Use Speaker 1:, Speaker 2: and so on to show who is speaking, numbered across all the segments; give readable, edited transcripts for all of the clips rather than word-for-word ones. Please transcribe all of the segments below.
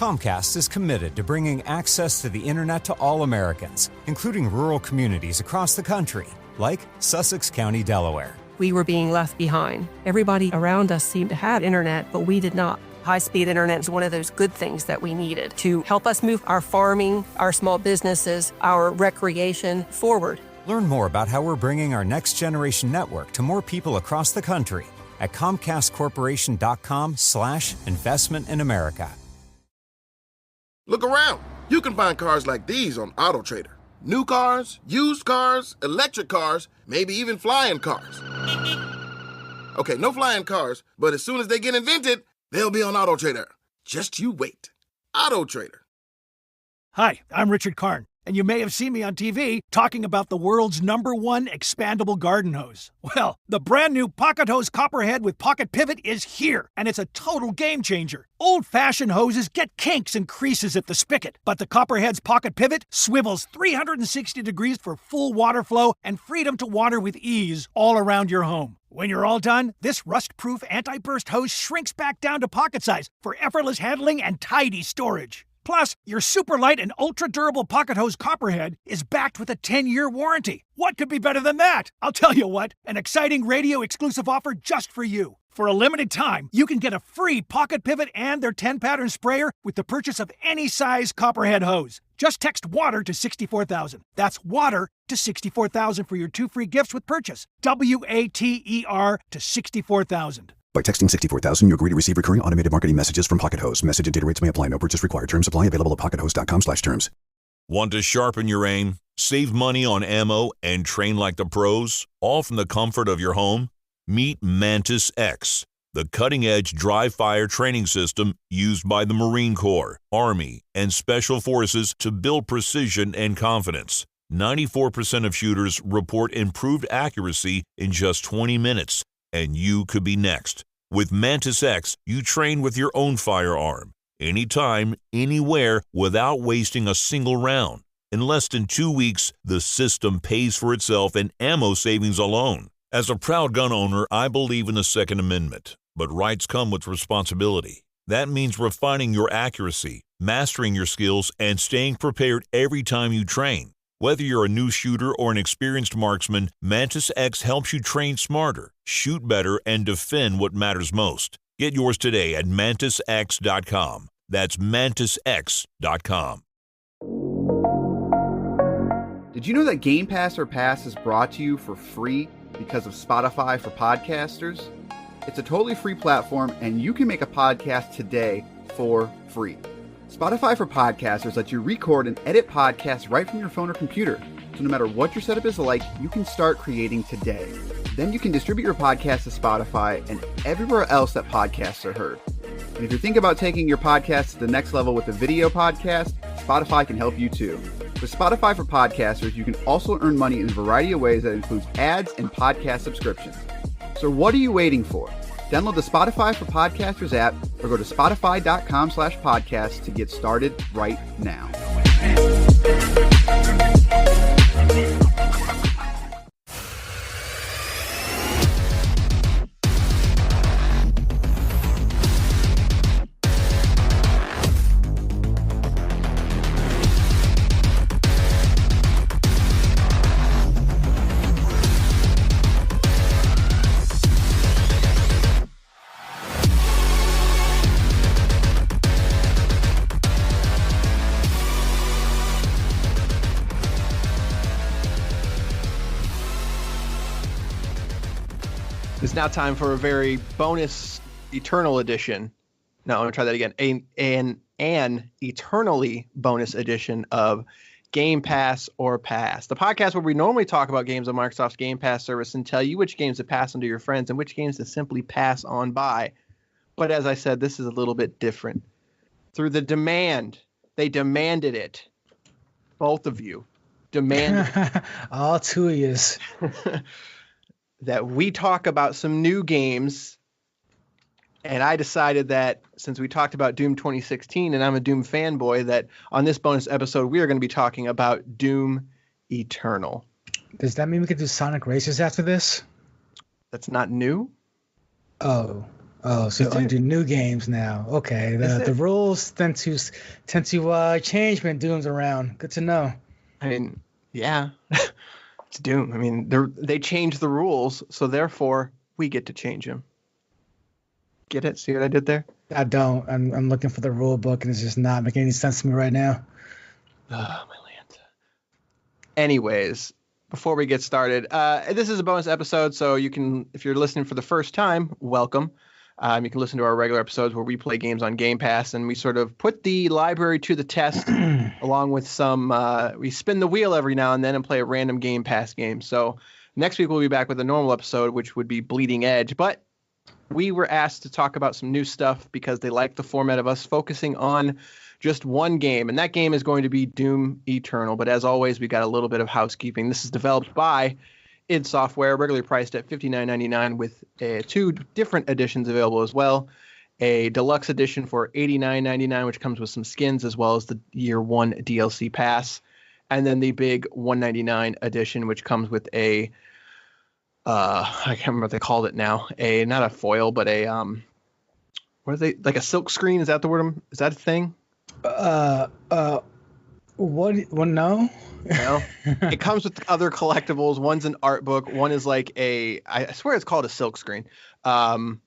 Speaker 1: Comcast is committed to bringing access to the internet to all Americans, including rural communities across the country, like Sussex County, Delaware.
Speaker 2: We were being left behind. Everybody around us seemed to have internet, but we did not. High-speed internet is one of those good things that we needed to help us move our farming, our small businesses, our recreation forward.
Speaker 1: Learn more about how we're bringing our next-generation network to more people across the country at ComcastCorporation.com/investment in America.
Speaker 3: Look around. You can find cars like these on AutoTrader. New cars, used cars, electric cars, maybe even flying cars. Okay, no flying cars, but as soon as they get invented, they'll be on AutoTrader. Just you wait. AutoTrader.
Speaker 4: Hi, I'm Richard Karn, and you may have seen me on TV talking about the world's #1 expandable garden hose. Well, the brand new Pocket Hose Copperhead with Pocket Pivot is here, and it's a total game changer. Old-fashioned hoses get kinks and creases at the spigot, but the Copperhead's Pocket Pivot swivels 360 degrees for full water flow and freedom to water with ease all around your home. When you're all done, this rust-proof anti-burst hose shrinks back down to pocket size for effortless handling and tidy storage. Plus, your super light and ultra-durable Pocket Hose Copperhead is backed with a 10-year warranty. What could be better than that? I'll tell you what, an exciting radio-exclusive offer just for you. For a limited time, you can get a free Pocket Pivot and their 10-pattern sprayer with the purchase of any size Copperhead hose. Just text WATER to 64,000. That's WATER to 64,000 for your 2 free gifts with purchase. WATER to 64,000.
Speaker 5: By texting 64,000, you agree to receive recurring automated marketing messages from Pocket Hose. Message and data rates may apply. No purchase required. Terms apply. Available at pockethose.com/terms.
Speaker 6: Want to sharpen your aim, save money on ammo, and train like the pros? All from the comfort of your home? Meet Mantis X, the cutting-edge dry-fire training system used by the Marine Corps, Army, and Special Forces to build precision and confidence. 94% of shooters report improved accuracy in just 20 minutes. And you could be next. With Mantis X, you train with your own firearm, anytime, anywhere, without wasting a single round. In less than 2 weeks, the system pays for itself in ammo savings alone. As a proud gun owner, I believe in the Second Amendment, but rights come with responsibility. That means refining your accuracy, mastering your skills, and staying prepared every time you train. Whether you're a new shooter or an experienced marksman, Mantis X helps you train smarter, shoot better, and defend what matters most. Get yours today at MantisX.com. That's MantisX.com.
Speaker 7: Did you know that Game Pass or Pass is brought to you for free because of Spotify for podcasters? It's a totally free platform, and you can make a podcast today for free. Spotify for Podcasters lets you record and edit podcasts right from your phone or computer. So no matter what your setup is like, you can start creating today. Then you can distribute your podcast to Spotify and everywhere else that podcasts are heard. And if you're thinking about taking your podcast to the next level with a video podcast, Spotify can help you too. With Spotify for Podcasters, you can also earn money in a variety of ways that includes ads and podcast subscriptions. So what are you waiting for? Download the Spotify for Podcasters app or go to spotify.com/podcast to get started right now.
Speaker 8: It's now time for a very bonus Eternal edition. No, I'm going to try that again. An eternally bonus edition of Game Pass or Pass, the podcast where we normally talk about games on Microsoft's Game Pass service and tell you which games to pass on to your friends and which games to simply pass on by. But as I said, this is a little bit different. Through the demand, they demanded it. Both of you demanded
Speaker 9: all two of yous.
Speaker 8: That we talk about some new games. And I decided that since we talked about Doom 2016 and I'm a Doom fanboy, that on this bonus episode, we are going to be talking about Doom Eternal.
Speaker 9: Does that mean we could do Sonic Racers after this?
Speaker 8: That's not new.
Speaker 9: Oh, Oh, so you do new games now. Okay. The rules tend to change when Doom's around. Good to know.
Speaker 8: I mean, yeah. It's Doom. I mean, they change the rules, so therefore we get to change them. Get it? See what I did there?
Speaker 9: I don't. I'm looking for the rule book, and it's just not making any sense to me right now.
Speaker 8: Oh, my land. Anyways, before we get started, this is a bonus episode, so you can, if you're listening for the first time, welcome. You can listen to our regular episodes where we play games on Game Pass, and we sort of put the library to the test along with some, we spin the wheel every now and then and play a random Game Pass game. So next week we'll be back with a normal episode, which would be Bleeding Edge. But we were asked to talk about some new stuff because they like the format of us focusing on just one game, and that game is going to be Doom Eternal. But as always, we got a little bit of housekeeping. This is developed by id Software, regularly priced at $59.99 with 2 different editions available as well. A deluxe edition for $89.99, which comes with some skins as well as the year 1 DLC pass. And then the big $199 edition, which comes with a, I can't remember what they called it now. Not a foil, but a, what are they, like a silk screen? Is that the word? Is that a thing?
Speaker 9: What? Well, no.
Speaker 8: Well, it comes with other collectibles. One's an art book. One is like I swear it's called a silk screen. Yeah,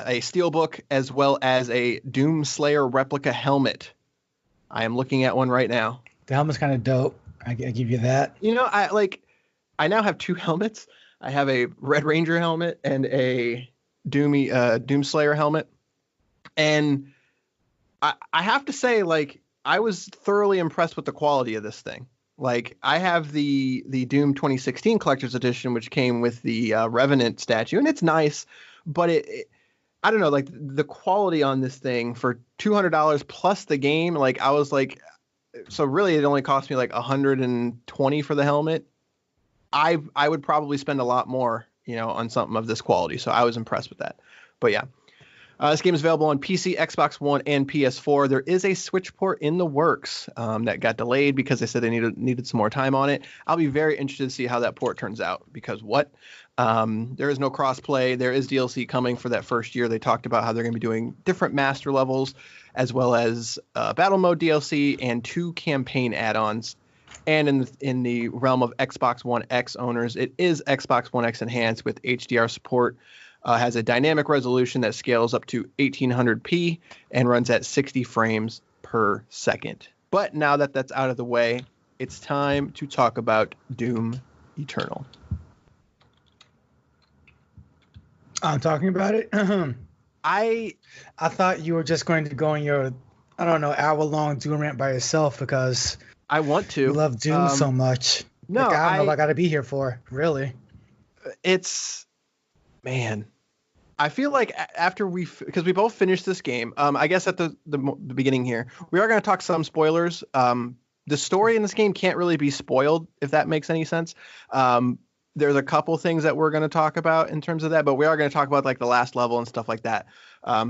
Speaker 8: a steel book as well as a Doom Slayer replica helmet. I am looking at one right now.
Speaker 9: The helmet's kind of dope. I give you that.
Speaker 8: You know, I now have 2 helmets. I have a Red Ranger helmet and a Doom Slayer helmet. And I have to say, like, I was thoroughly impressed with the quality of this thing. Like, I have the Doom 2016 Collector's Edition, which came with the Revenant statue, and it's nice, but it I don't know, like, the quality on this thing for $200 plus the game, like, I was like, so really it only cost me like $120 for the helmet. I would probably spend a lot more, you know, on something of this quality, so I was impressed with that. But yeah. This game is available on PC, Xbox One, and PS4. There is a Switch port in the works that got delayed because they said they needed some more time on it. I'll be very interested to see how that port turns out because there is no crossplay. There is DLC coming for that first year. They talked about how they're going to be doing different master levels as well as battle mode DLC and 2 campaign add-ons. And in the realm of Xbox One X owners, it is Xbox One X enhanced with HDR support. Has a dynamic resolution that scales up to 1800p and runs at 60 frames per second. But now that that's out of the way, it's time to talk about Doom Eternal.
Speaker 9: I'm talking about it? I thought you were just going to go on your, I don't know, hour-long Doom rant by yourself because
Speaker 8: I want to.
Speaker 9: You love Doom so much.
Speaker 8: No,
Speaker 9: like, I don't know what I got to be here for, really.
Speaker 8: Man, I feel like after because we both finished this game, I guess at the beginning here, we are going to talk some spoilers. The story in this game can't really be spoiled, if that makes any sense. There's a couple things that we're going to talk about in terms of that, but we are going to talk about like the last level and stuff like that.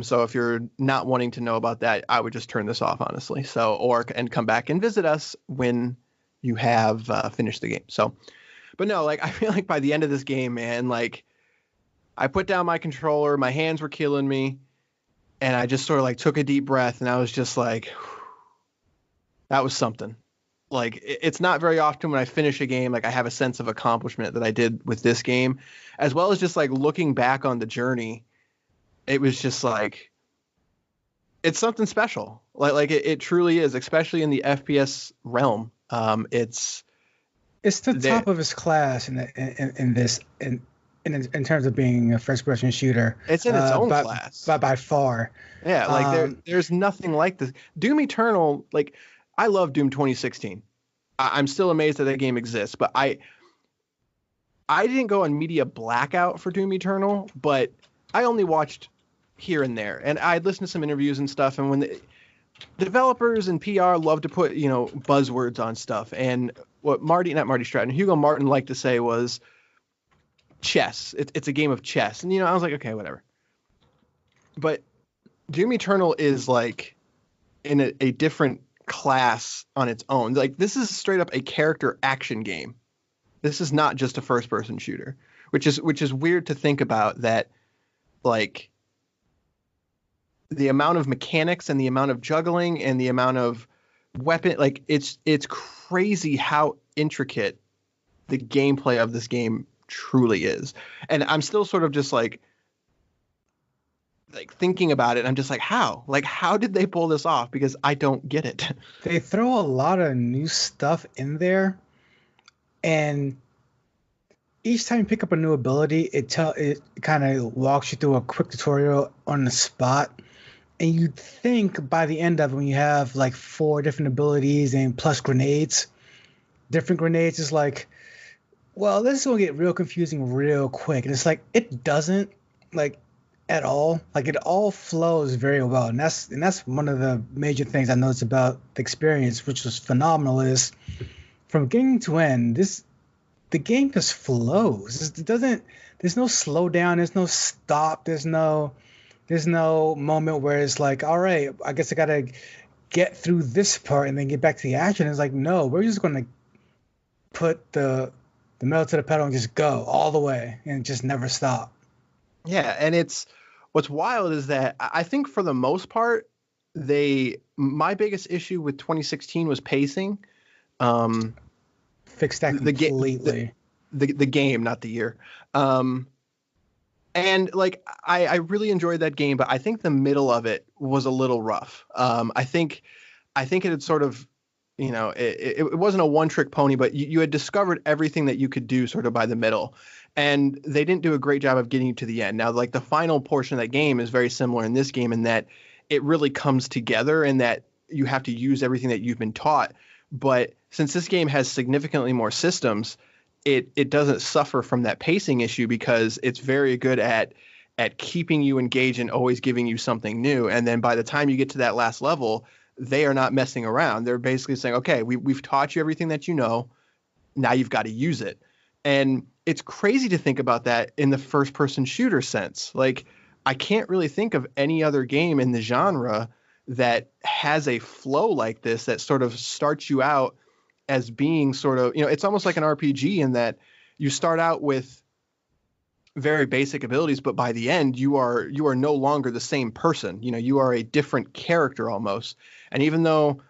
Speaker 8: So if you're not wanting to know about that, I would just turn this off, honestly. And come back and visit us when you have finished the game. So, but no, like I feel like by the end of this game, man, like I put down my controller, my hands were killing me, and I just sort of like took a deep breath, and I was just like, that was something. Like, it's not very often when I finish a game, like I have a sense of accomplishment that I did with this game, as well as just like looking back on the journey. It was just like, it's something special. Like it truly is, especially in the FPS realm. It's
Speaker 9: the top of its class in terms of being a first-person shooter.
Speaker 8: It's in its own class.
Speaker 9: By far.
Speaker 8: Yeah, like there's nothing like this. Doom Eternal, like, I love Doom 2016. I'm still amazed that game exists, but I didn't go on media blackout for Doom Eternal, but I only watched here and there. And I'd listened to some interviews and stuff, and when the developers and PR love to put, you know, buzzwords on stuff, and what Hugo Martin liked to say was chess. It's a game of chess. And, you know, I was like, okay, whatever. But Doom Eternal is like in a different class on its own. Like, this is straight up a character action game. This is not just a first person shooter, which is weird to think about, that like the amount of mechanics and the amount of juggling and the amount of weapon, like it's crazy how intricate the gameplay of this game truly is. And I'm still sort of just like thinking about it. And I'm just like, how did they pull this off? Because I don't get it.
Speaker 9: They throw a lot of new stuff in there, and each time you pick up a new ability, it kind of walks you through a quick tutorial on the spot. And you'd think by the end of it, when you have like 4 different abilities and plus grenades, different grenades is like, well, this is going to get real confusing real quick. And it's like, it doesn't, like, at all. Like, it all flows very well. And that's one of the major things I noticed about the experience, which was phenomenal, is from beginning to end, the game just flows. There's no slowdown, there's no stop, there's no moment where it's like, all right, I guess I gotta get through this part and then get back to the action. It's like, no, we're just gonna put the metal to the pedal and just go all the way and just never stop.
Speaker 8: Yeah, and what's wild is that I think for the most part, my biggest issue with 2016 was pacing.
Speaker 9: Fixed that completely.
Speaker 8: The game, not the year. And like I really enjoyed that game, but I think the middle of it was a little rough. I think it had sort of, it wasn't a one-trick pony, but you had discovered everything that you could do sort of by the middle, and they didn't do a great job of getting you to the end. Now, like the final portion of that game is very similar in this game in that it really comes together and that you have to use everything that you've been taught. But since this game has significantly more systems, it doesn't suffer from that pacing issue because it's very good at keeping you engaged and always giving you something new. And then by the time you get to that last level, they are not messing around. They're basically saying, okay, we've taught you everything that you know. Now you've got to use it. And it's crazy to think about that in the first-person shooter sense. Like, I can't really think of any other game in the genre that has a flow like this that sort of starts you out as being sort of, it's almost like an RPG in that you start out with very basic abilities, but by the end you are no longer the same person. You are a different character almost. And even though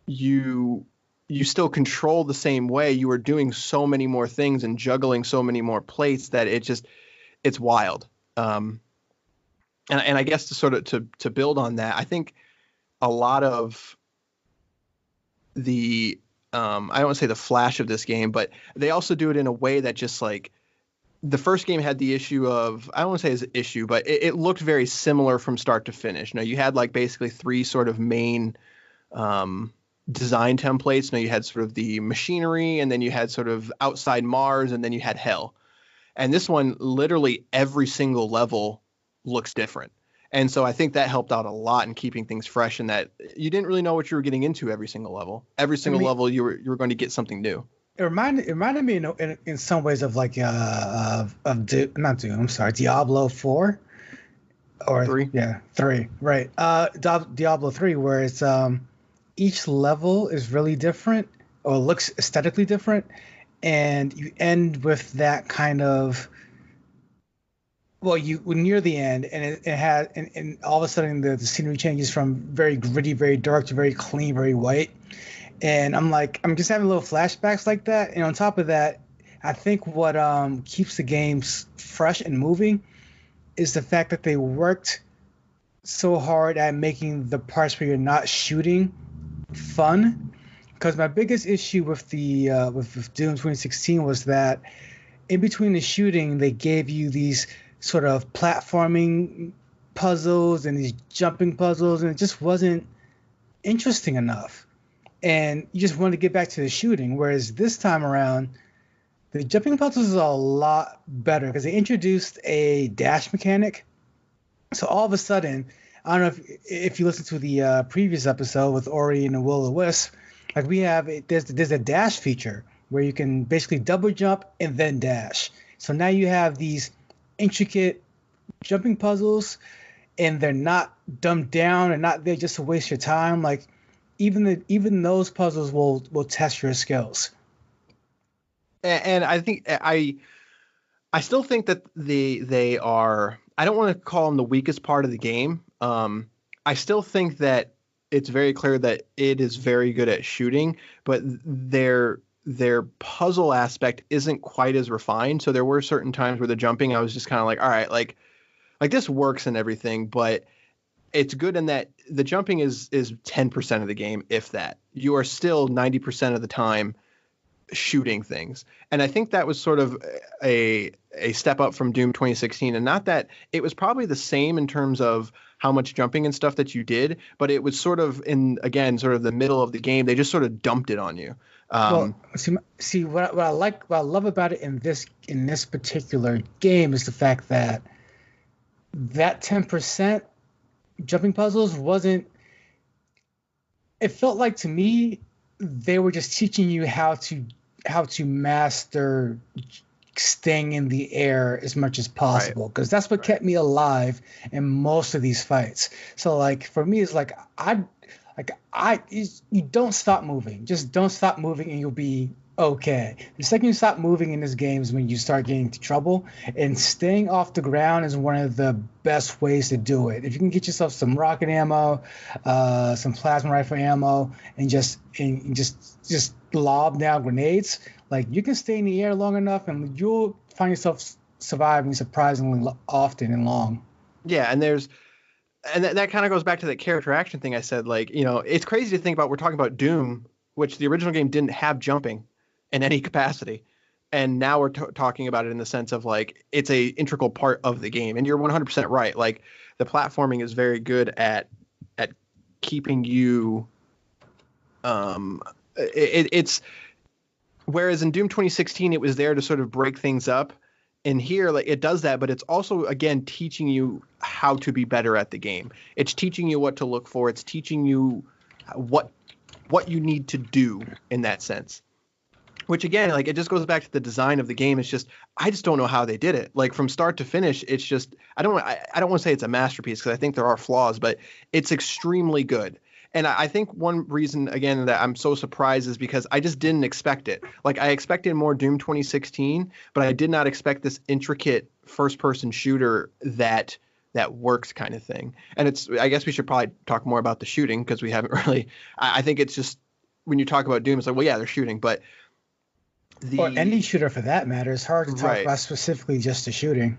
Speaker 8: you still control the same way, you are doing so many more things and juggling so many more plates that it's wild. And I guess to sort of to build on that, I think a lot of the I don't want to say the flash of this game, but they also do it in a way that just like the first game had the issue of, I don't want to say it's an issue, but it looked very similar from start to finish. Now you had like basically 3 sort of main design templates. Now you had sort of the machinery, and then you had sort of outside Mars, and then you had hell. And this one, literally every single level looks different. And so I think that helped out a lot in keeping things fresh, and that you didn't really know what you were getting into every single level. Every single level you were going to get something new.
Speaker 9: It reminded me in some ways of like Diablo 4 or
Speaker 8: 3.
Speaker 9: Yeah, 3. Right. Diablo 3, where it's each level is really different or looks aesthetically different, and you end with that kind of, well, you near the end, and it had, and all of a sudden the scenery changes from very gritty, very dark to very clean, very white. And I'm just having little flashbacks like that. And on top of that, I think what keeps the games fresh and moving is the fact that they worked so hard at making the parts where you're not shooting fun. Because my biggest issue with the with Doom 2016 was that in between the shooting, they gave you these sort of platforming puzzles and these jumping puzzles, and it just wasn't interesting enough. And you just wanted to get back to the shooting. Whereas this time around, the jumping puzzles are a lot better because they introduced a dash mechanic. So all of a sudden, I don't know if you listen to the previous episode with Ori and the Will-O-Wisp, like there's a dash feature where you can basically double jump and then dash. So now you have these intricate jumping puzzles, and they're not dumbed down and not there just to waste your time. Like even those puzzles will test your skills.
Speaker 8: And I think I I still think that they are. I don't want to call them the weakest part of the game. I still think that it's very clear that it is very good at shooting, but their puzzle aspect isn't quite as refined. So there were certain times where the jumping, I was just kind of like, all right, like this works and everything, but it's good in that the jumping is 10% of the game, if that. You are still 90% of the time shooting things. And I think that was sort of a step up from Doom 2016. And not that it was probably the same in terms of how much jumping and stuff that you did, but it was sort of sort of the middle of the game. They just sort of dumped it on you.
Speaker 9: Well, see what I love about it in this particular game is the fact that 10% jumping puzzles wasn't. It felt like to me they were just teaching you how to master staying in the air as much as possible, because that's what kept me alive in most of these fights. So like for me, it's like you don't stop moving. Just don't stop moving and you'll be okay. The second you stop moving in this game is when you start getting into trouble, and staying off the ground is one of the best ways to do it. If you can get yourself some rocket ammo, some plasma rifle ammo, and just lob down grenades, like you can stay in the air long enough and you'll find yourself surviving surprisingly often and long.
Speaker 8: Yeah, and that kind of goes back to that character action thing I said. Like, it's crazy to think about. We're talking about Doom, which the original game didn't have jumping in any capacity. And now we're talking about it in the sense of like, it's a integral part of the game. And you're 100% right. Like the platforming is very good at keeping you, it's whereas in Doom 2016, it was there to sort of break things up. And here, like it does that, but it's also, again, teaching you how to be better at the game. It's teaching you what to look for. It's teaching you what you need to do in that sense. Which again, like it just goes back to the design of the game. It's just I just don't know how they did it. Like from start to finish, it's just I don't want to say it's a masterpiece because I think there are flaws, but it's extremely good. And I think one reason again that I'm so surprised is because I just didn't expect it. Like I expected more Doom 2016, but I did not expect this intricate first-person shooter that works kind of thing. And I guess we should probably talk more about the shooting because we haven't really. I think it's just when you talk about Doom, it's like, well, yeah, they're shooting, but.
Speaker 9: Or any shooter for that matter. It's hard to talk about specifically just the shooting.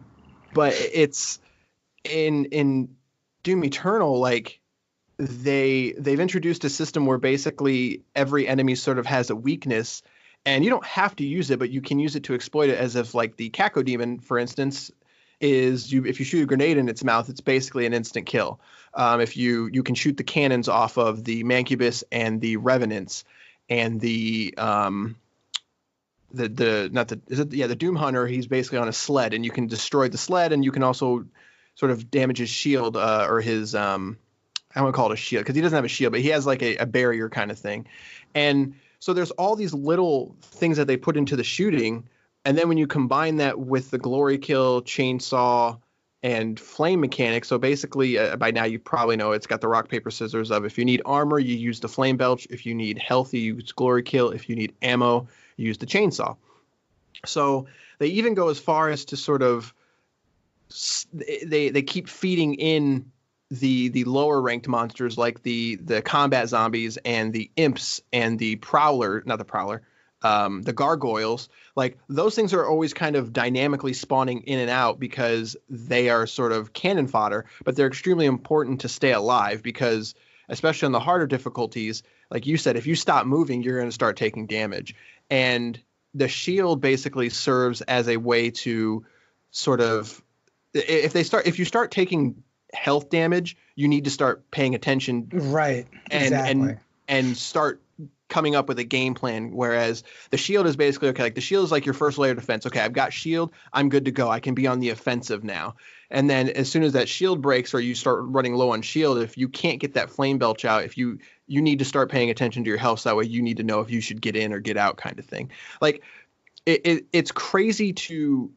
Speaker 8: But it's in Doom Eternal, like they've introduced a system where basically every enemy sort of has a weakness, and you don't have to use it, but you can use it to exploit it. As if like the Caco Demon, for instance, if you shoot a grenade in its mouth, it's basically an instant kill. If you can shoot the cannons off of the Mancubus and the Revenants and the Doom Hunter, he's basically on a sled, and you can destroy the sled, and you can also sort of damage his shield or his I don't want to call it a shield because he doesn't have a shield, but he has like a barrier kind of thing. And so there's all these little things that they put into the shooting, and then when you combine that with the glory kill, chainsaw, and flame mechanics, so basically by now you probably know it's got the rock paper scissors of if you need armor, you use the flame belch. If you need health, you use glory kill. If you need ammo, use the chainsaw. So they even go as far as to sort of they keep feeding in the lower ranked monsters like the combat zombies and the imps and the the gargoyles. Like those things are always kind of dynamically spawning in and out because they are sort of cannon fodder, but they're extremely important to stay alive because especially on the harder difficulties, like you said, if you stop moving, you're going to start taking damage. And the shield basically serves as a way to sort of, if you start taking health damage, you need to start paying attention.
Speaker 9: Right. Exactly.
Speaker 8: And start coming up with a game plan. Whereas the shield is basically, okay, like the shield is like your first layer of defense. Okay, I've got shield. I'm good to go. I can be on the offensive now. And then as soon as that shield breaks or you start running low on shield, if you can't get that flame belch out, if you need to start paying attention to your health. So that way you need to know if you should get in or get out kind of thing. Like it's crazy to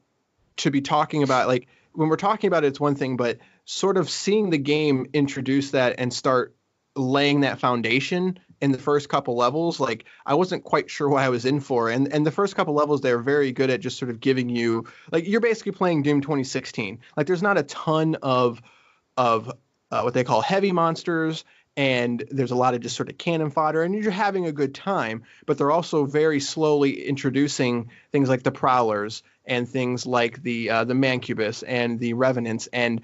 Speaker 8: be talking about, like when we're talking about it, it's one thing, but sort of seeing the game introduce that and start laying that foundation in the first couple levels, like I wasn't quite sure what I was in for. And the first couple levels, they're very good at just sort of giving you, like, you're basically playing Doom 2016. Like, there's not a ton of what they call heavy monsters, and there's a lot of just sort of cannon fodder, and you're having a good time. But they're also very slowly introducing things like the Prowlers and things like the Mancubus and the Revenants, and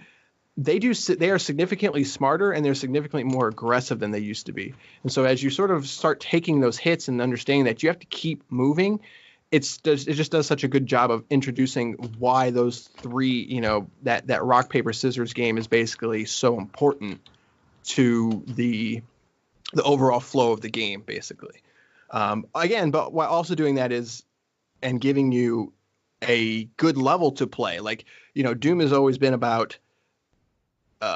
Speaker 8: they are significantly smarter, and they're significantly more aggressive than they used to be. And so as you sort of start taking those hits and understanding that you have to keep moving, it just does such a good job of introducing why those three, that rock, paper, scissors game is basically so important to the overall flow of the game, basically. Again, but while also doing that and giving you a good level to play. Like, Doom has always been about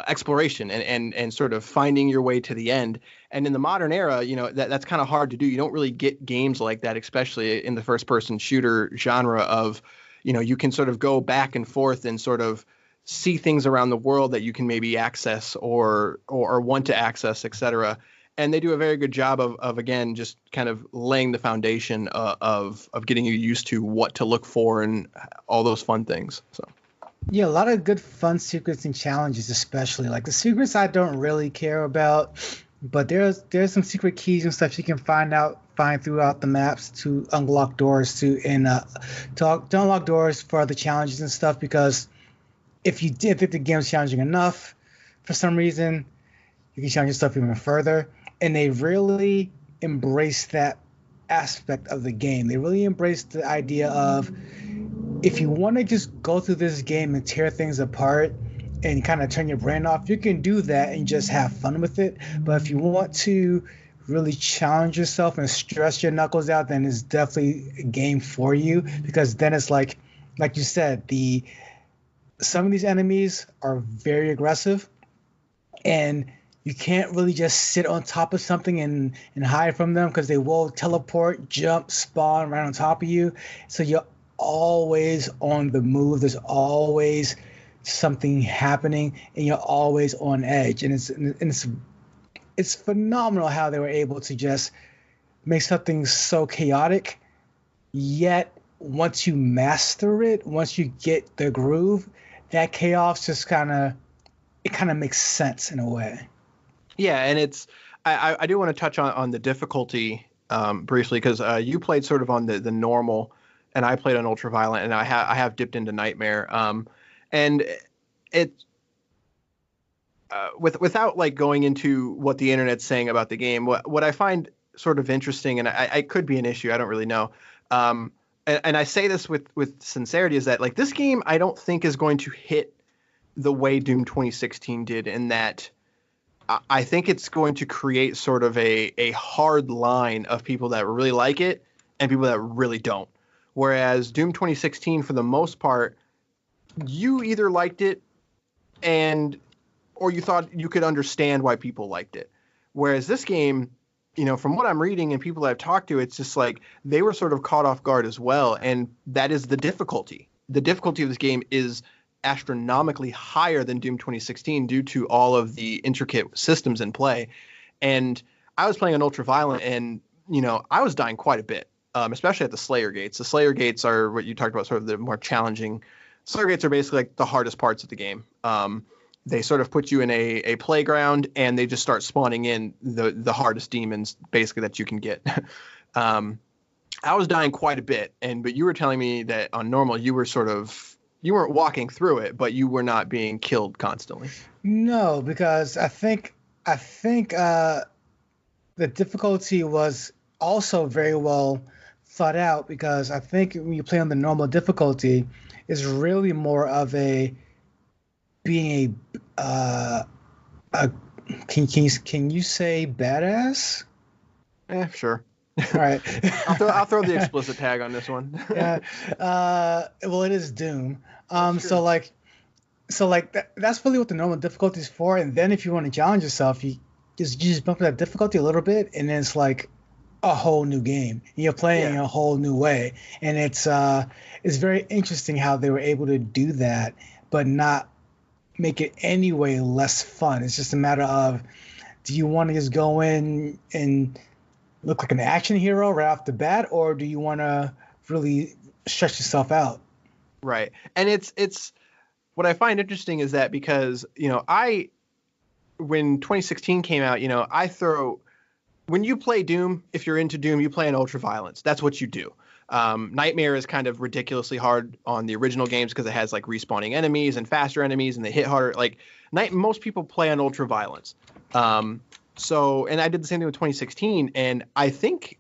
Speaker 8: exploration and sort of finding your way to the end. And in the modern era, that's kind of hard to do. You don't really get games like that, especially in the first person shooter genre of, you can sort of go back and forth and sort of see things around the world that you can maybe access or want to access, etc. And they do a very good job of again, just kind of laying the foundation of getting you used to what to look for and all those fun things. So.
Speaker 9: Yeah, a lot of good fun secrets and challenges, especially. Like the secrets I don't really care about, but there's some secret keys and stuff you can find throughout the maps to unlock doors to unlock doors for the challenges and stuff. Because if you didn't think the game was challenging enough, for some reason, you can challenge yourself even further. And they really embrace that aspect of the game. They really embrace the idea of, if you want to just go through this game and tear things apart and kind of turn your brain off, you can do that and just have fun with it. But if you want to really challenge yourself and stress your knuckles out, then it's definitely a game for you, because then it's like you said, some of these enemies are very aggressive, and you can't really just sit on top of something and hide from them, because they will teleport, jump, spawn right on top of you. So you're always on the move. There's always something happening, and you're always on edge. And it's phenomenal how they were able to just make something so chaotic, yet once you master it, once you get the groove, that chaos just kind of makes sense in a way.
Speaker 8: Yeah, and I do want to touch on the difficulty briefly, because you played sort of on the normal, and I played on ultraviolet, and I have dipped into nightmare. And it without like going into what the internet's saying about the game, what I find sort of interesting, and I could be an issue, I don't really know. And I say this with sincerity, is that like this game I don't think is going to hit the way Doom 2016 did, in that I think it's going to create sort of a hard line of people that really like it and people that really don't. Whereas Doom 2016, for the most part, you either liked it or you thought you could understand why people liked it. Whereas this game, from what I'm reading and people that I've talked to, it's just like they were sort of caught off guard as well. And that is the difficulty. The difficulty of this game is astronomically higher than Doom 2016 due to all of the intricate systems in play. And I was playing on ultraviolet, and, I was dying quite a bit. Especially at the Slayer gates. The Slayer gates are what you talked about, sort of the more challenging. Slayer gates are basically like the hardest parts of the game. They sort of put you in a playground, and they just start spawning in the hardest demons basically that you can get. I was dying quite a bit, but you were telling me that on normal you weren't walking through it, but you were not being killed constantly.
Speaker 9: No, because I think the difficulty was also very well thought out, because I think when you play on the normal difficulty, is really more of a being can you say badass?
Speaker 8: Sure.
Speaker 9: All right.
Speaker 8: I'll throw the explicit tag on this one.
Speaker 9: Yeah. Well, it is Doom. So that's really what the normal difficulty is for. And then if you want to challenge yourself, you just bump that difficulty a little bit, and then it's like a whole new game. You're playing a whole new way, and it's very interesting how they were able to do that, but not make it any way less fun. It's just a matter of do you want to just go in and look like an action hero right off the bat, or do you want to really stretch yourself out?
Speaker 8: Right. And it's what I find interesting is that because, when 2016 came out, when you play Doom, if you're into Doom, you play in ultraviolence. That's what you do. Nightmare is kind of ridiculously hard on the original games because it has like respawning enemies and faster enemies and they hit harder. Like most people play on ultraviolence. And I did the same thing with 2016. And I think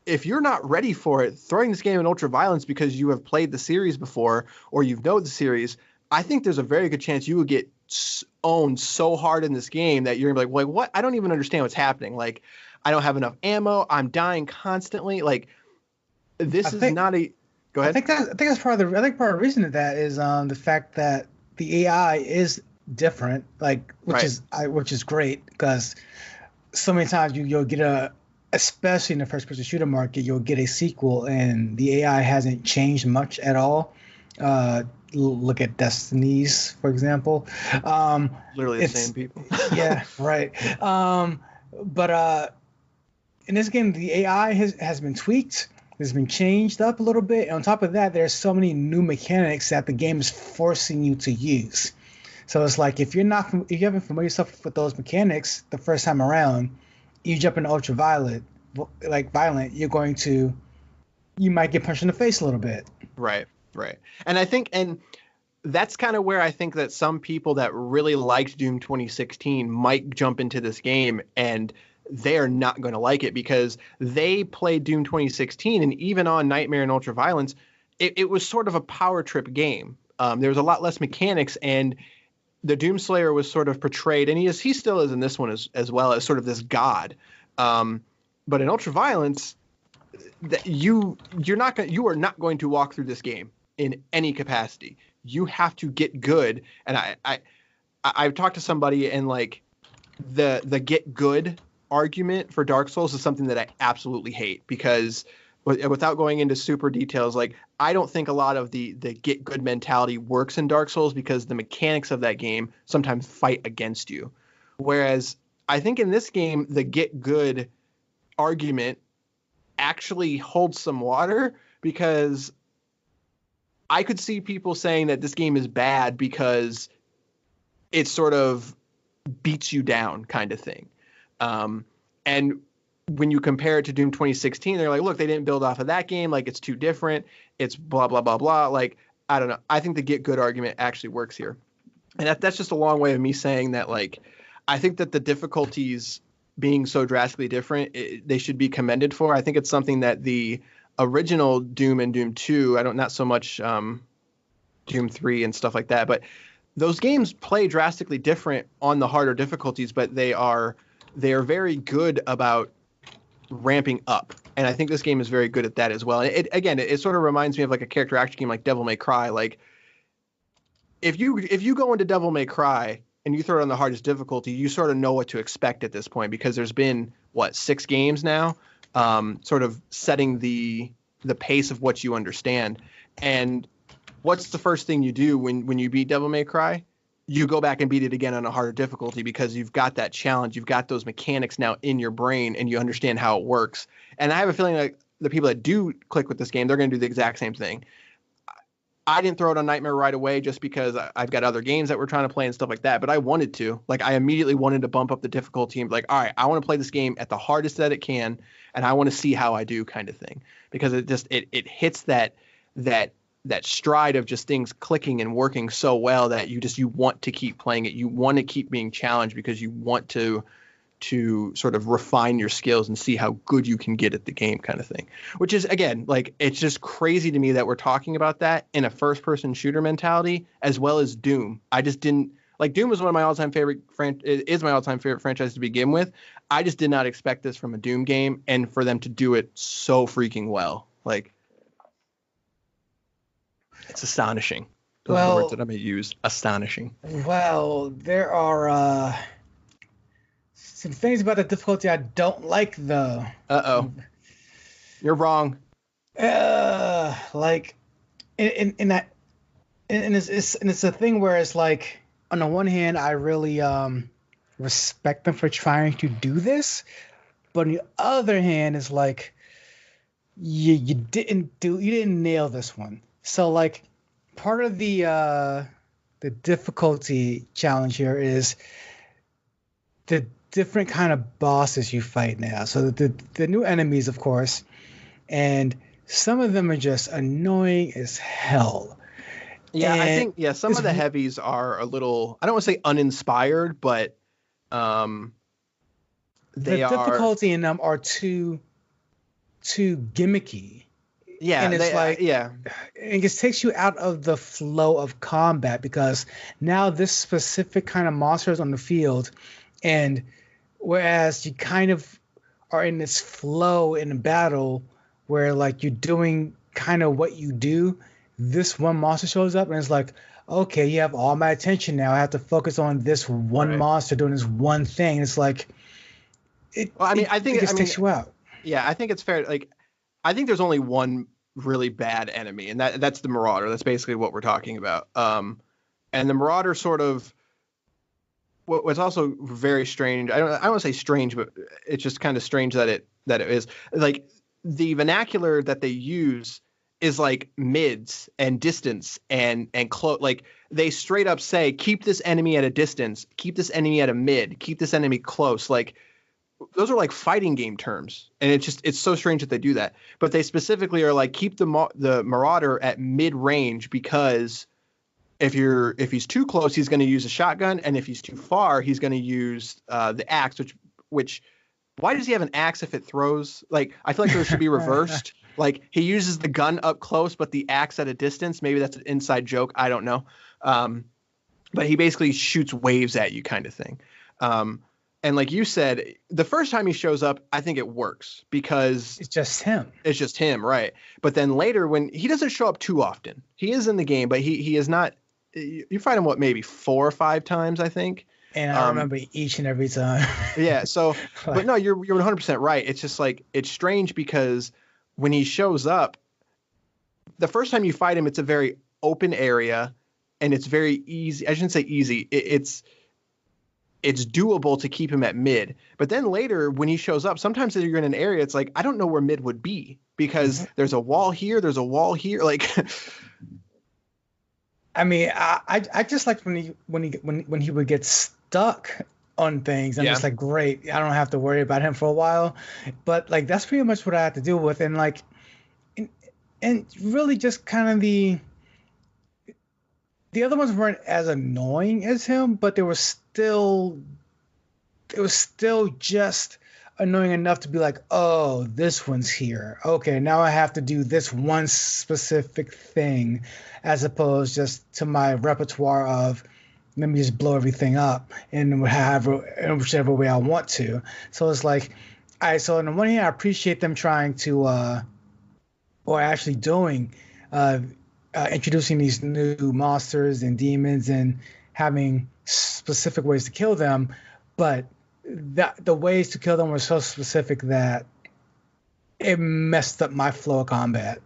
Speaker 8: if you're not ready for it, throwing this game in ultraviolence because you have played the series before or you've known the series, I think there's a very good chance you will get owned so hard in this game that you're gonna be like, what? I don't even understand what's happening. Like, I don't have enough ammo. I'm dying constantly. Like, this is not a. Go ahead.
Speaker 9: I think that's part of the reason of that is the fact that the AI is different, like which is great because so many times you'll get especially in the first person shooter market, you'll get a sequel and the AI hasn't changed much at all. Look at Destiny's, for example.
Speaker 8: Literally the same people.
Speaker 9: Yeah, right. But in this game, the AI has been tweaked. Has been changed up a little bit. And on top of that, there's so many new mechanics that the game is forcing you to use. So it's like if you haven't familiar yourself with those mechanics the first time around, you jump into violent, you might get punched in the face a little bit.
Speaker 8: Right. And that's kind of where I think that some people that really liked Doom 2016 might jump into this game and they are not going to like it because they played Doom 2016 and even on Nightmare and Ultraviolence, it was sort of a power trip game. There was a lot less mechanics and the Doomslayer was sort of portrayed, and he still is in this one as well, as sort of this god. But in Ultraviolence, you are not going to walk through this game in any capacity. You have to get good. And I've talked to somebody and like the get good argument for Dark Souls is something that I absolutely hate because without going into super details, like I don't think a lot of the get good mentality works in Dark Souls because the mechanics of that game sometimes fight against you. Whereas I think in this game, the get good argument actually holds some water because I could see people saying that this game is bad because it sort of beats you down kind of thing. And when you compare it to Doom 2016, they're like, look, they didn't build off of that game. Like, it's too different. It's blah, blah, blah, blah. Like, I don't know. I think the get good argument actually works here. And that's just a long way of me saying that, like, I think that the difficulties being so drastically different, they should be commended for. I think it's something that the original Doom and Doom 2, not so much Doom 3 and stuff like that, but those games play drastically different on the harder difficulties, but they are very good about ramping up. And I think this game is very good at that as well. And it sort of reminds me of like a character action game like Devil May Cry. Like if you go into Devil May Cry and you throw it on the hardest difficulty, you sort of know what to expect at this point because there's been 6 games now, sort of setting the pace of what you understand. And what's the first thing you do when you beat Devil May Cry? You go back and beat it again on a harder difficulty because you've got that challenge. You've got those mechanics now in your brain and you understand how it works. And I have a feeling like the people that do click with this game, they're going to do the exact same thing. I didn't throw it on Nightmare right away just because I've got other games that we're trying to play and stuff like that. But I wanted to. Like, I immediately wanted to bump up the difficulty and be like, all right, I want to play this game at the hardest that it can. And I want to see how I do kind of thing. Because it hits that stride of just things clicking and working so well that you want to keep playing it. You want to keep being challenged because you want to sort of refine your skills and see how good you can get at the game kind of thing, which is, again, like, it's just crazy to me that we're talking about that in a first person shooter mentality as well as Doom. I just didn't like Doom was one of my all-time favorite is my all-time favorite franchise to begin with. I just did not expect this from a Doom game and for them to do it so freaking well. Like, it's astonishing. Those are the words that I'm going to use. Astonishing.
Speaker 9: Well, there are some things about the difficulty I don't like, though.
Speaker 8: Uh-oh. You're wrong.
Speaker 9: Like, it's a thing where it's like, on the one hand, I really respect them for trying to do this, but on the other hand, it's like you didn't nail this one. So like part of the difficulty challenge here is the different kind of bosses you fight now. So the new enemies, of course, and some of them are just annoying as hell.
Speaker 8: Yeah,
Speaker 9: And
Speaker 8: I think some of the heavies are a little, I don't want to say uninspired, but
Speaker 9: the difficulty in them are too gimmicky.
Speaker 8: Yeah,
Speaker 9: and it's it just takes you out of the flow of combat, because now this specific kind of monster is on the field, and whereas you kind of are in this flow in a battle where like you're doing kind of what you do, this one monster shows up and it's like, okay, you have all my attention now. I have to focus on this one monster doing this one thing. It's like I think it just takes you out.
Speaker 8: Yeah, I think it's fair. Like, I think there's only one really bad enemy, and that's the Marauder. That's basically what we're talking about. And the Marauder sort of, what's also very strange. I don't want to say strange, but it's just kind of strange that it is like the vernacular that they use is like mids and distance and close. Like they straight up say, keep this enemy at a distance, keep this enemy at a mid, keep this enemy close. Like those are like fighting game terms, and it's so strange that they do that. But they specifically are like, keep the Marauder at mid range, because if he's too close, he's going to use a shotgun, and if he's too far, he's going to use the axe. Which why does he have an axe if it throws? Like I feel like those should be reversed. Like he uses the gun up close, but the axe at a distance. Maybe that's an inside joke. I don't know. But he basically shoots waves at you, kind of thing. And like you said, the first time he shows up, I think it works because
Speaker 9: it's just him.
Speaker 8: It's just him, right? But then later, when he doesn't show up too often, he is in the game, but he is not. You fight him maybe 4 or 5 times, I think.
Speaker 9: And I remember each and every time.
Speaker 8: Yeah. So, but no, you're 100% right. It's just like it's strange because when he shows up, the first time you fight him, it's a very open area, and it's very easy. I shouldn't say easy. It's doable to keep him at mid. But then later when he shows up, sometimes if you're in an area, it's like, I don't know where mid would be because there's a wall here. There's a wall here. Like,
Speaker 9: I mean, I just like when he would get stuck on things. I'm just like, great. I don't have to worry about him for a while, but like, that's pretty much what I have to deal with. And like, and really just kind of the other ones weren't as annoying as him, but they were still just annoying enough to be like, oh, this one's here. Okay, now I have to do this one specific thing, as opposed just to my repertoire of let me just blow everything up in whichever way I want to. So it's like, all right, so on the one hand, I appreciate them trying to, or actually doing, introducing these new monsters and demons and having specific ways to kill them, but the ways to kill them were so specific that it messed up my flow of combat.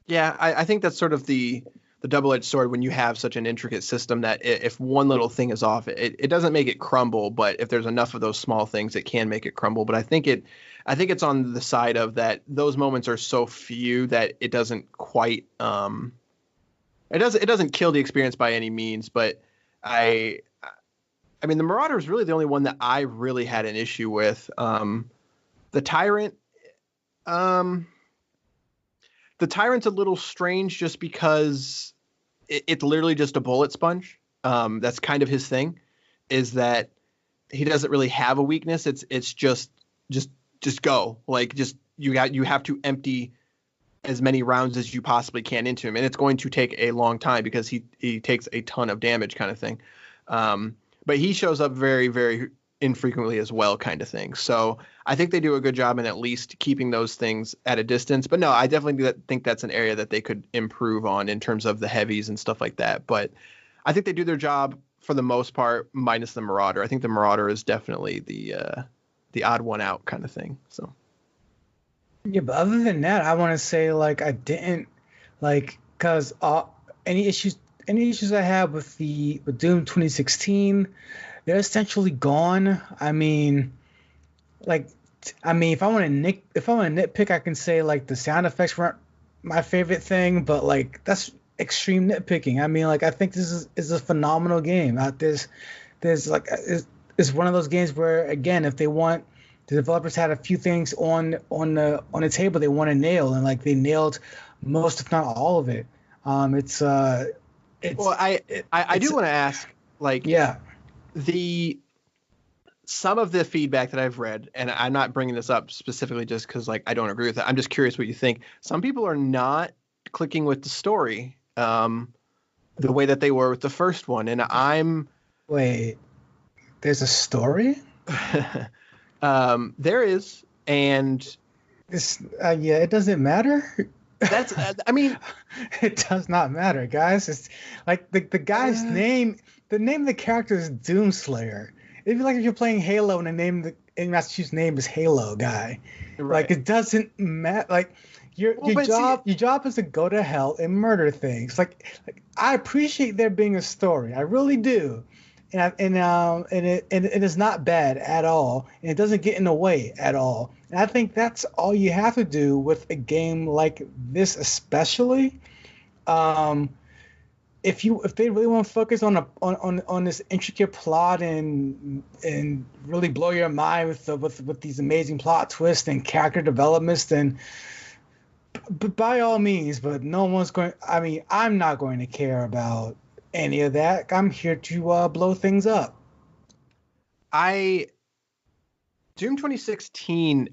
Speaker 8: Yeah, I think that's sort of the double-edged sword when you have such an intricate system that if one little thing is off, it doesn't make it crumble, but if there's enough of those small things, it can make it crumble. But I think it's on the side of that those moments are so few that it doesn't quite it doesn't kill the experience by any means, but I mean, the Marauder is really the only one that I really had an issue with. The Tyrant, the Tyrant's a little strange just because it's literally just a bullet sponge. That's kind of his thing, is that he doesn't really have a weakness. It's just go. Like you have to empty as many rounds as you possibly can into him, and it's going to take a long time because he takes a ton of damage, kind of thing. But he shows up very, very infrequently as well, kind of thing. So I think they do a good job in at least keeping those things at a distance. But no, I definitely think that's an area that they could improve on in terms of the heavies and stuff like that. But I think they do their job for the most part, minus the Marauder. I think the Marauder is definitely the odd one out kind of thing. So.
Speaker 9: Yeah, but other than that, I want to say like I didn't like, because any issues I had with Doom 2016, they're essentially gone. I mean, like, if I want to nitpick, I can say like the sound effects weren't my favorite thing, but like that's extreme nitpicking. I mean, like I think this is a phenomenal game. There's like it's one of those games where again, if they want the developers had a few things on the table they want to nail, and like they nailed most, if not all of it. It's well,
Speaker 8: I do want to ask, like,
Speaker 9: yeah,
Speaker 8: some of the feedback that I've read, and I'm not bringing this up specifically just because like I don't agree with it. I'm just curious what you think. Some people are not clicking with the story the way that they were with the first one, and
Speaker 9: wait, there's a story.
Speaker 8: There is, and
Speaker 9: it's yeah, it doesn't matter.
Speaker 8: That's I mean,
Speaker 9: it does not matter, guys. It's like the guy's name. The name of the character is Doomslayer. It'd be like if you're playing Halo and the name in Massachusetts name is Halo guy. Right. Like it doesn't matter. Like your job is to go to hell and murder things. Like I appreciate there being a story. I really do. And it is not bad at all, and it doesn't get in the way at all. And I think that's all you have to do with a game like this, especially. If they really want to focus on this intricate plot and really blow your mind with these amazing plot twists and character developments, then by all means. But no one's going. I mean, I'm not going to care about any of that. I'm here to blow things up.
Speaker 8: Doom 2016,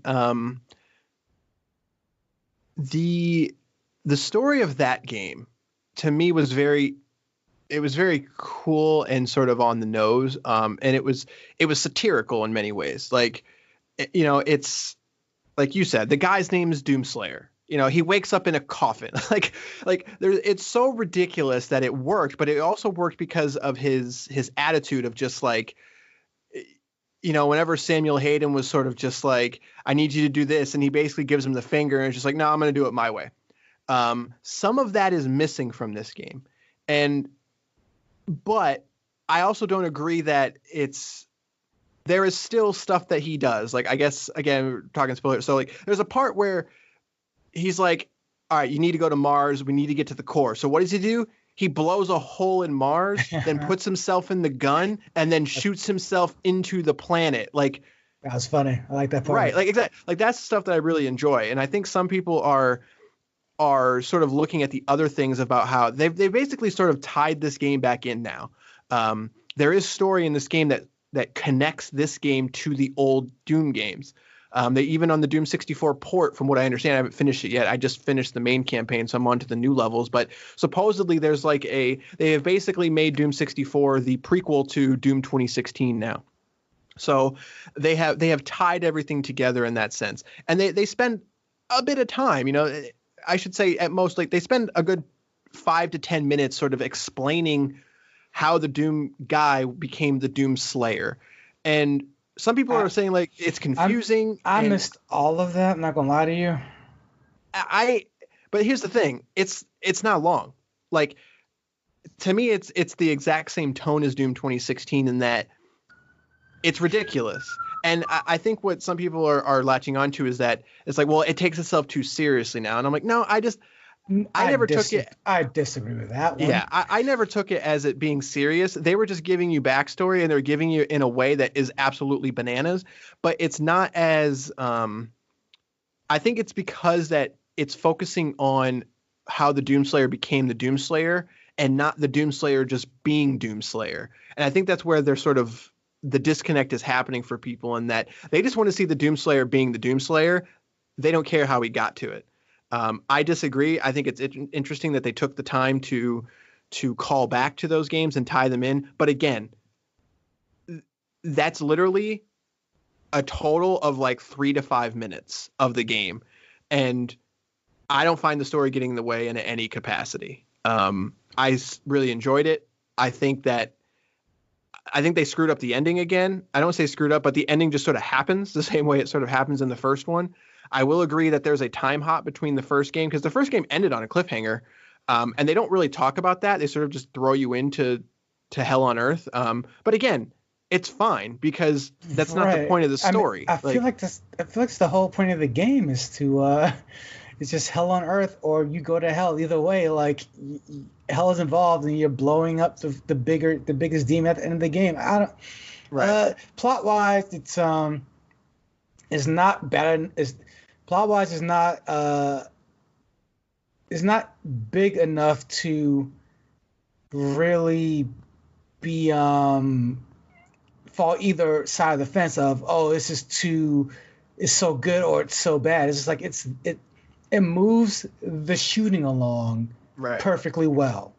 Speaker 8: the story of that game to me was very cool and sort of on the nose. And it was satirical in many ways. Like, you know, it's like you said, the guy's name is Doomslayer. You know, he wakes up in a coffin. like it's so ridiculous that it worked, but it also worked because of his attitude of just like, you know, whenever Samuel Hayden was sort of just like, I need you to do this, and he basically gives him the finger and it's just like, no, I'm going to do it my way. Some of that is missing from this game, but I also don't agree that there is still stuff that he does. Like, I guess again, we're talking spoilers. So like, there's a part where he's like, all right, you need to go to Mars. We need to get to the core. So what does he do? He blows a hole in Mars, then puts himself in the gun, and then shoots himself into the planet. Like,
Speaker 9: that was funny. I like that part.
Speaker 8: Right. Like, exactly. Like, that's stuff that I really enjoy. And I think some people are sort of looking at the other things about how they basically sort of tied this game back in now. There is story in this game that connects this game to the old Doom games. They even on the Doom 64 port, from what I understand, I haven't finished it yet. I just finished the main campaign, so I'm on to the new levels. But supposedly there's like they have basically made Doom 64 the prequel to Doom 2016 now. So they have tied everything together in that sense. And they spend a bit of time, you know, I should say at most, like they spend a good 5 to 10 minutes sort of explaining how the Doom guy became the Doom Slayer. And some people are saying like it's confusing.
Speaker 9: I missed all of that. I'm not gonna lie to you.
Speaker 8: But here's the thing: it's not long. Like, to me, it's the exact same tone as Doom 2016 in that it's ridiculous. And I think what some people are latching onto is that it's like, well, it takes itself too seriously now. And I'm like, no, I never took it.
Speaker 9: I disagree with that one.
Speaker 8: Yeah, I never took it as it being serious. They were just giving you backstory, and they're giving you in a way that is absolutely bananas. But it's not as I think it's because that it's focusing on how the Doomslayer became the Doomslayer and not the Doomslayer just being Doomslayer. And I think that's where they're sort of the disconnect is happening for people, in that they just want to see the Doomslayer being the Doomslayer. They don't care how he got to it. I disagree. I think it's interesting that they took the time to call back to those games and tie them in. But again, that's literally a total of like 3 to 5 minutes of the game. And I don't find the story getting in the way in any capacity. I really enjoyed it. I think they screwed up the ending again. I don't say screwed up, but the ending just sort of happens the same way it sort of happens in the first one. I will agree that there's a time hop between the first game, because the first game ended on a cliffhanger, and they don't really talk about that. They sort of just throw you into Hell on Earth. But again, it's fine because that's not the point of the story.
Speaker 9: I feel like it's the whole point of the game is to it's just hell on earth or you go to hell. Either way, like hell is involved and you're blowing up the biggest demon at the end of the game. I don't. Right. Plot wise, it's not bad. Plot wise is not big enough to really be fall either side of the fence of, oh, this is it's so good or it's so bad. It's just like it moves the shooting along perfectly well.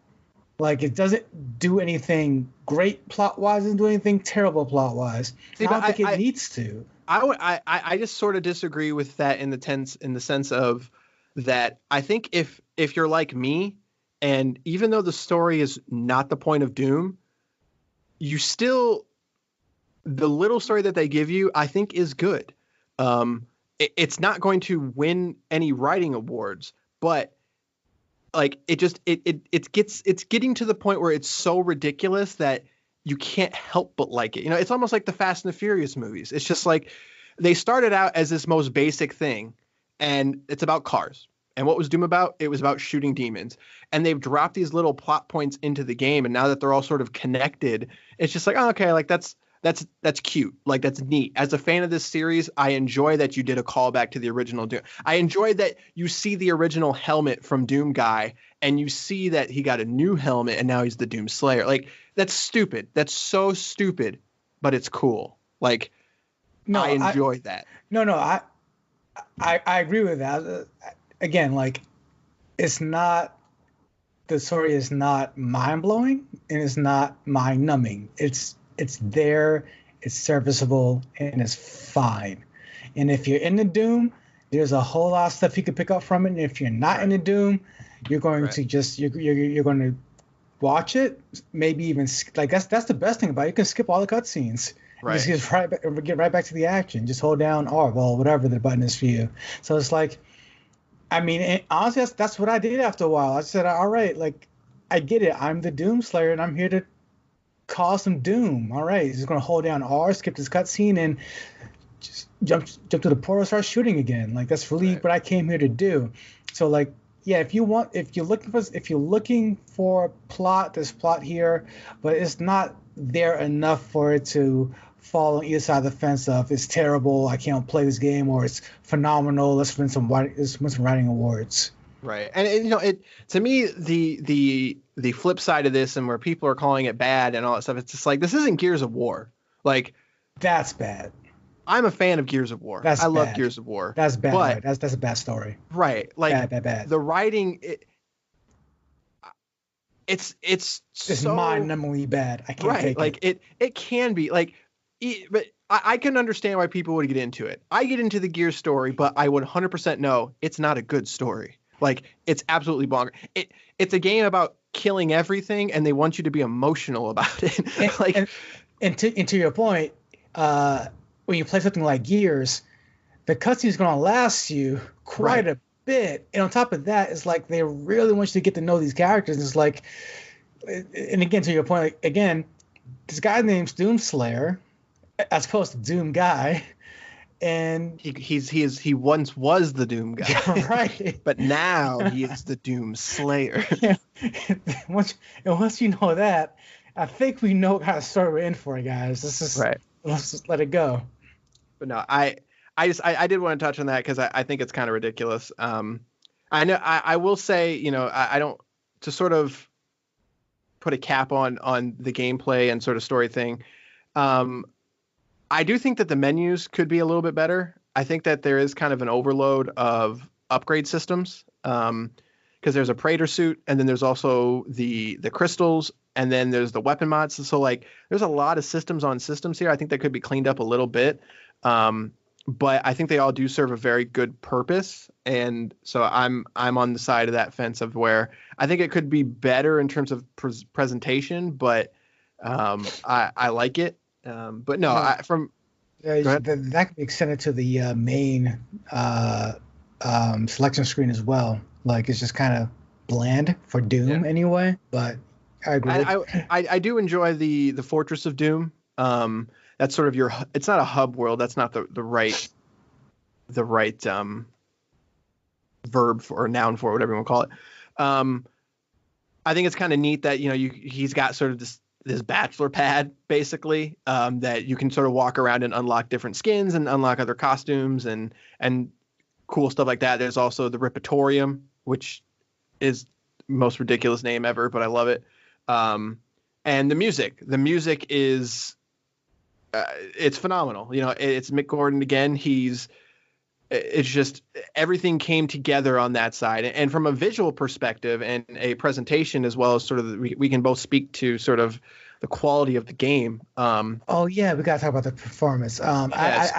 Speaker 9: Like it doesn't do anything great plot wise, doesn't do anything terrible plot wise. I don't think it needs to.
Speaker 8: I just sort of disagree with that in the sense of that I think if you're like me, and even though the story is not the point of Doom, you still, the little story that they give you, I think is good. It's not going to win any writing awards, but like it's getting to the point where it's so ridiculous that you can't help but like it. You know, it's almost like the Fast and the Furious movies. It's just like they started out as this most basic thing, and it's about cars. And what was Doom about? It was about shooting demons. And they've dropped these little plot points into the game, and now that they're all sort of connected, it's just like, oh, okay, like that's cute. Like that's neat. As a fan of this series, I enjoy that you did a callback to the original Doom. I enjoy that you see the original helmet from Doom guy, and you see that he got a new helmet, and now he's the Doom Slayer. Like that's stupid. That's so stupid, but it's cool. Like I enjoy that.
Speaker 9: No, I agree with that. Again, like it's not, the story is not mind blowing and it's not mind numbing. It's there, it's serviceable, and it's fine. And if you're into Doom, there's a whole lot of stuff you can pick up from it. And if you're not into Doom, you're going to just you're going to watch it. Maybe even like that's the best thing about it. You can skip all the cutscenes. Right. Just get right back to the action. Just hold down R, well, whatever the button is for you. So it's like, I mean, honestly, that's what I did after a while. I said, all right, like, I get it. I'm the Doom Slayer, and I'm here to cause some doom. All right, he's going to hold down R, skip this cutscene, and just jump to the portal, start shooting again. Like, that's really what I came here to do. So, like, yeah, if you're looking for plot, there's plot here, but it's not there enough for it to fall on either side of the fence of it's terrible, I can't play this game, or it's phenomenal, let's win some writing awards.
Speaker 8: Right. And you know, it to me the flip side of this, and where people are calling it bad and all that stuff, it's just like, this isn't Gears of War. Like
Speaker 9: that's bad.
Speaker 8: I'm a fan of Gears of War. I love Gears of War.
Speaker 9: That's bad. But, that's a bad story.
Speaker 8: Right. Like
Speaker 9: bad.
Speaker 8: The writing it's so
Speaker 9: mind-numbingly bad. I can't take
Speaker 8: like
Speaker 9: it.
Speaker 8: It can be like, but I can understand why people would get into it. I get into the Gears story, but I would 100% know it's not a good story. Like it's absolutely bonkers. It's a game about killing everything, and they want you to be emotional about it.
Speaker 9: and to your point, when you play something like Gears, the cutscene is going to last you quite a bit, and on top of that, it's like they really want you to get to know these characters. It's like, and again, to your point, like, again, this guy named Doom Slayer, as opposed to Doom Guy, and
Speaker 8: he once was the Doom Guy,
Speaker 9: yeah, right?
Speaker 8: But now he is the Doom Slayer.
Speaker 9: Yeah. Once you know that, I think we know what kind of story we're in for, guys. This is Let's just let it go.
Speaker 8: But no, I did want to touch on that because I think it's kind of ridiculous. I know I will say, you know, I don't, to sort of put a cap on the gameplay and sort of story thing. I do think that the menus could be a little bit better. I think that there is kind of an overload of upgrade systems, because there's a Praetor suit, and then there's also the crystals, and then there's the weapon mods. So like there's a lot of systems on systems here. I think that could be cleaned up a little bit. But I think they all do serve a very good purpose. And so I'm on the side of that fence of where I think it could be better in terms of presentation, but I like it. But no, that
Speaker 9: could be extended to the main selection screen as well. Like it's just kind of bland for Doom anyway, but I agree.
Speaker 8: I do enjoy the Fortress of Doom. That's sort of it's not a hub world. That's not the right verb or noun for it, whatever you want to call it. I think it's kind of neat that, he's got sort of this bachelor pad basically, that you can sort of walk around and unlock different skins and unlock other costumes and cool stuff like that. There's also the Ripatorium, which is most ridiculous name ever, but I love it. And the music is, it's phenomenal. It's Mick Gordon again. It's just everything came together on that side. And from a visual perspective and a presentation, as well as sort of we can both speak to sort of the quality of the game.
Speaker 9: Oh yeah, we gotta talk about the performance.
Speaker 8: Yes.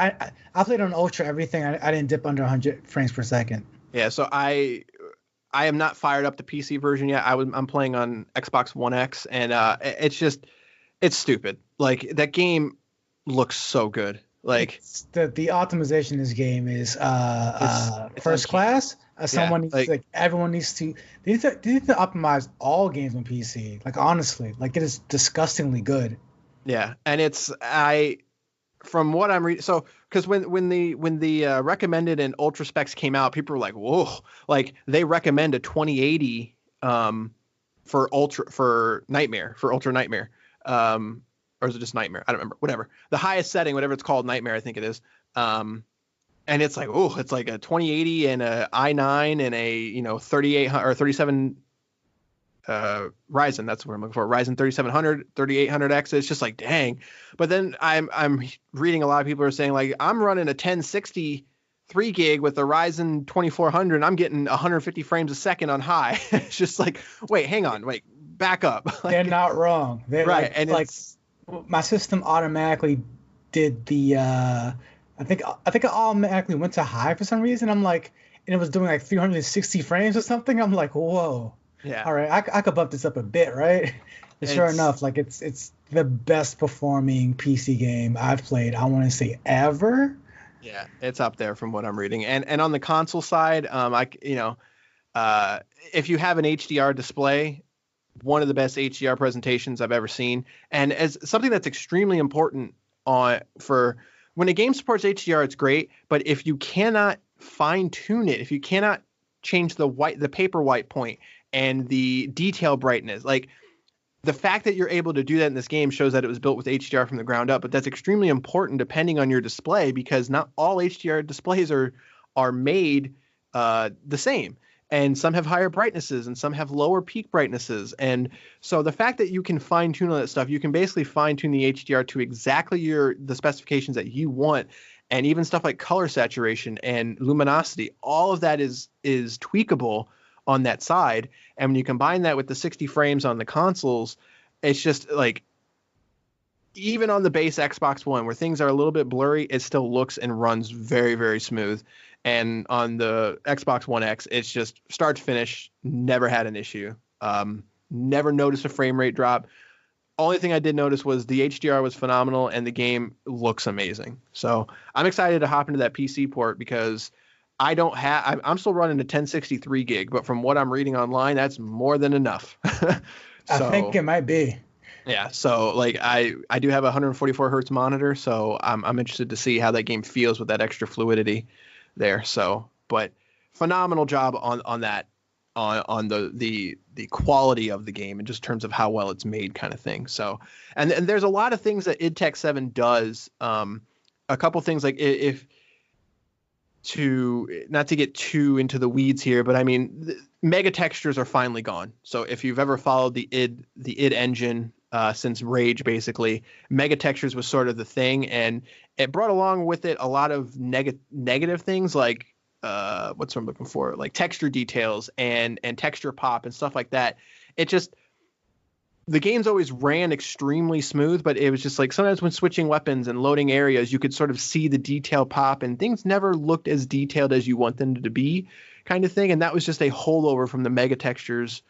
Speaker 9: I played on ultra everything. I didn't dip under 100 frames per second.
Speaker 8: Yeah, so I am not fired up the PC version yet. I'm playing on Xbox One X, and it's stupid. Like, that game looks so good. Like,
Speaker 9: the optimization in this game is
Speaker 8: it's
Speaker 9: first class. Everyone needs to. They need to optimize all games on PC. Like, honestly, like, it is disgustingly good.
Speaker 8: Yeah, and from what I'm reading, so because when the recommended and ultra specs came out, people were like, whoa, like they recommend a 2080 for ultra nightmare. Or is it just nightmare? I don't remember. Whatever. The highest setting, whatever it's called, nightmare, I think it is. And it's like, it's like a 2080 and a i9 and a 3800 or 37 Ryzen. That's what I'm looking for. Ryzen 3700, 3800X. It's just like, dang. But then I'm reading a lot of people are saying, like, I'm running a 1060 3 gig with a Ryzen 2400 and I'm getting 150 frames a second on high. It's just like, wait, hang on, wait, back up.
Speaker 9: They're not wrong. They're
Speaker 8: right.
Speaker 9: And my system automatically did the I think it automatically went to high for some reason. I'm like, and it was doing like 360 frames or something. I'm like, whoa.
Speaker 8: Yeah.
Speaker 9: All right, I could bump this up a bit, right? And sure enough, like it's the best performing PC game I've played, I want to say, ever.
Speaker 8: Yeah, it's up there from what I'm reading. And on the console side, if you have an HDR display, one of the best HDR presentations I've ever seen. And as something that's extremely important for when a game supports HDR, it's great. But if you cannot fine tune it, if you cannot change the paper white point and the detail brightness, like the fact that you're able to do that in this game shows that it was built with HDR from the ground up. But that's extremely important depending on your display, because not all HDR displays are made the same. And some have higher brightnesses and some have lower peak brightnesses. And so the fact that you can fine tune all that stuff, you can basically fine tune the HDR to exactly the specifications that you want. And even stuff like color saturation and luminosity, all of that is tweakable on that side. And when you combine that with the 60 frames on the consoles, it's just like, even on the base Xbox One, where things are a little bit blurry, it still looks and runs very, very smooth. And on the Xbox One X, it's just start to finish, never had an issue. Never noticed a frame rate drop. Only thing I did notice was the HDR was phenomenal and the game looks amazing. So I'm excited to hop into that PC port, because I'm still running a 1063 gig, but from what I'm reading online, that's more than enough.
Speaker 9: I think it might be.
Speaker 8: Yeah, so like I do have a 144 hertz monitor, so I'm interested to see how that game feels with that extra fluidity there. So, but phenomenal job on that, on the quality of the game, and just in terms of how well it's made, kind of thing. So, and there's a lot of things that id Tech 7 does. A couple things, like not to get too into the weeds here, but I mean, the mega textures are finally gone. So if you've ever followed the id engine since Rage, basically, mega textures was sort of the thing, and it brought along with it a lot of negative things, like what's what I'm looking for, like texture details and texture pop and stuff like that. It just, the games always ran extremely smooth, but it was just like sometimes when switching weapons and loading areas, you could sort of see the detail pop, and things never looked as detailed as you want them to be, kind of thing. And that was just a holdover from the mega textures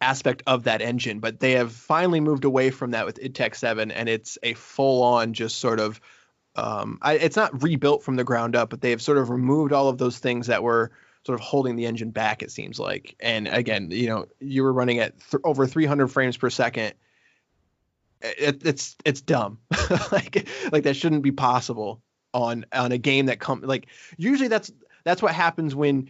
Speaker 8: aspect of that engine. But they have finally moved away from that with id Tech 7, and it's a full-on just sort of it's not rebuilt from the ground up, but they have sort of removed all of those things that were sort of holding the engine back, it seems like. And again, you were running at over 300 frames per second it's dumb. like that shouldn't be possible on a game that usually that's what happens when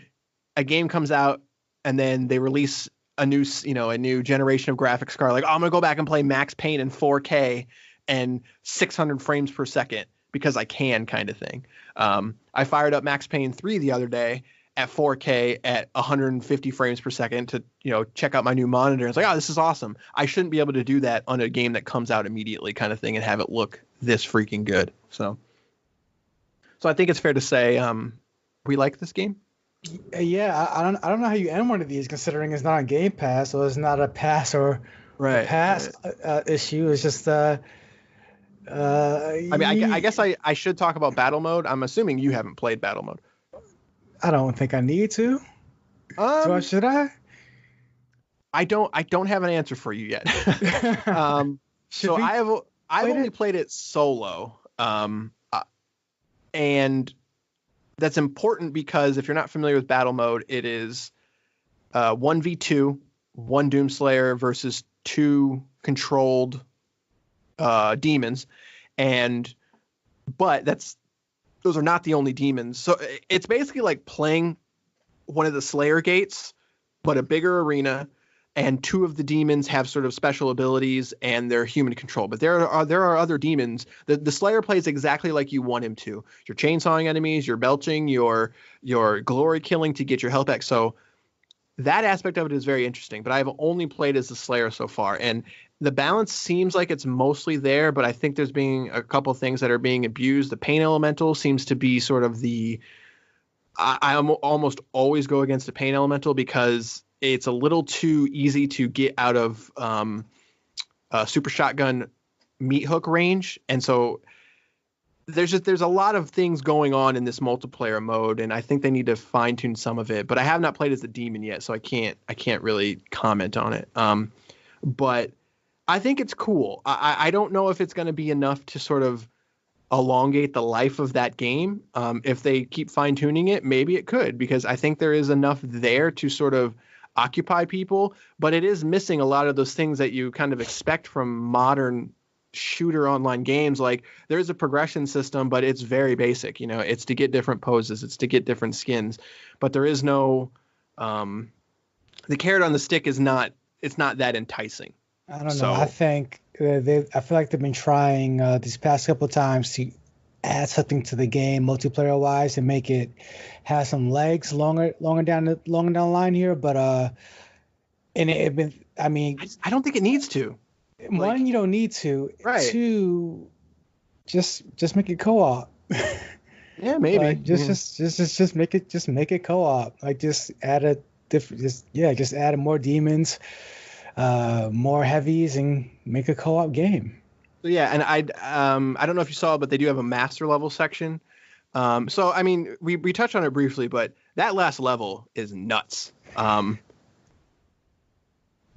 Speaker 8: a game comes out and then they release a new generation of graphics card. Like, oh, I'm gonna go back and play Max Payne in 4K and 600 frames per second because I can, kind of thing. I fired up Max Payne 3 the other day at 4K at 150 frames per second to, check out my new monitor. It's like, oh, this is awesome. I shouldn't be able to do that on a game that comes out immediately, kind of thing, and have it look this freaking good. So I think it's fair to say we like this game.
Speaker 9: Yeah, I don't know how you end one of these, considering it's not on Game Pass, so it's not a pass or
Speaker 8: a
Speaker 9: pass issue. It's just
Speaker 8: I mean, I guess I should talk about battle mode. I'm assuming you haven't played battle mode.
Speaker 9: I don't think I need to. Should I?
Speaker 8: I don't have an answer for you yet. So I've only played it solo. And that's important because if you're not familiar with battle mode, it is 1v2, one Doomslayer versus 2 controlled demons. But those are not the only demons. So it's basically like playing one of the Slayer gates, but a bigger arena, and 2 of the demons have sort of special abilities and they're human control. But there are other demons. The Slayer plays exactly like you want him to. You're chainsawing enemies, you're belching, you're glory killing to get your health back. So that aspect of it is very interesting. But I've only played as the Slayer so far, and the balance seems like it's mostly there, but I think there's being a couple things that are being abused. The Pain Elemental seems to be sort of I almost always go against the Pain Elemental because it's a little too easy to get out of Super Shotgun meat hook range. And so there's a lot of things going on in this multiplayer mode, and I think they need to fine tune some of it, but I have not played as the demon yet, so I can't really comment on it. But I think it's cool. I don't know if it's going to be enough to sort of elongate the life of that game. If they keep fine tuning it, maybe it could, because I think there is enough there to sort of occupy people, but it is missing a lot of those things that you kind of expect from modern shooter online games. Like, there's a progression system, but it's very basic. It's to get different poses, it's to get different skins, but there is no the carrot on the stick it's not that enticing.
Speaker 9: I don't know. I think I feel like they've been trying these past couple of times to add something to the game multiplayer wise and make it have some legs longer down the line here. But I
Speaker 8: don't think it needs to.
Speaker 9: One, you don't need to.
Speaker 8: Right.
Speaker 9: 2, just make it co-op.
Speaker 8: Yeah, maybe.
Speaker 9: Like, just make it co-op. Like, just add just add more demons, more heavies, and make a co-op game.
Speaker 8: Yeah, and I don't know if you saw, but they do have a master level section. So I mean, we touched on it briefly, but that last level is nuts.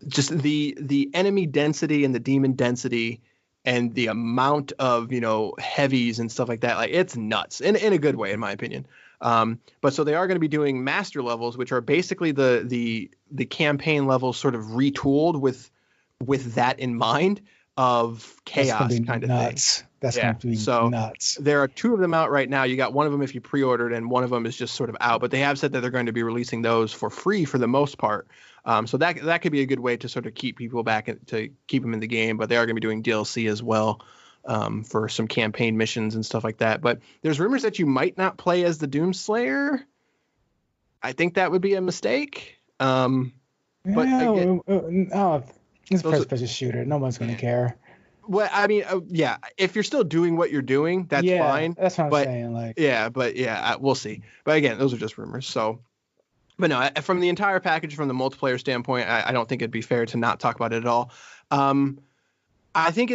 Speaker 8: Just the enemy density and the demon density and the amount of heavies and stuff like that, like, it's nuts in a good way, in my opinion. But so they are going to be doing master levels, which are basically the campaign levels sort of retooled with that in mind, of chaos kind of
Speaker 9: nuts.
Speaker 8: thing.
Speaker 9: That's going to be nuts.
Speaker 8: There are 2 of them out right now. You got one of them if you pre-ordered, and one of them is just sort of out. But they have said that they're going to be releasing those for free for the most part. So that could be a good way to sort of keep people back to keep them in the game. But they are going to be doing DLC as well, for some campaign missions and stuff like that. But there's rumors that you might not play as the Doomslayer. I think that would be a mistake. But again,
Speaker 9: it's a first-person shooter. No one's going to care.
Speaker 8: Well, I mean, yeah, if you're still doing what you're doing, that's fine.
Speaker 9: That's what I'm saying. Like,
Speaker 8: we'll see. But again, those are just rumors. So, but no, from the entire package, from the multiplayer standpoint, I don't think it'd be fair to not talk about it at all. I think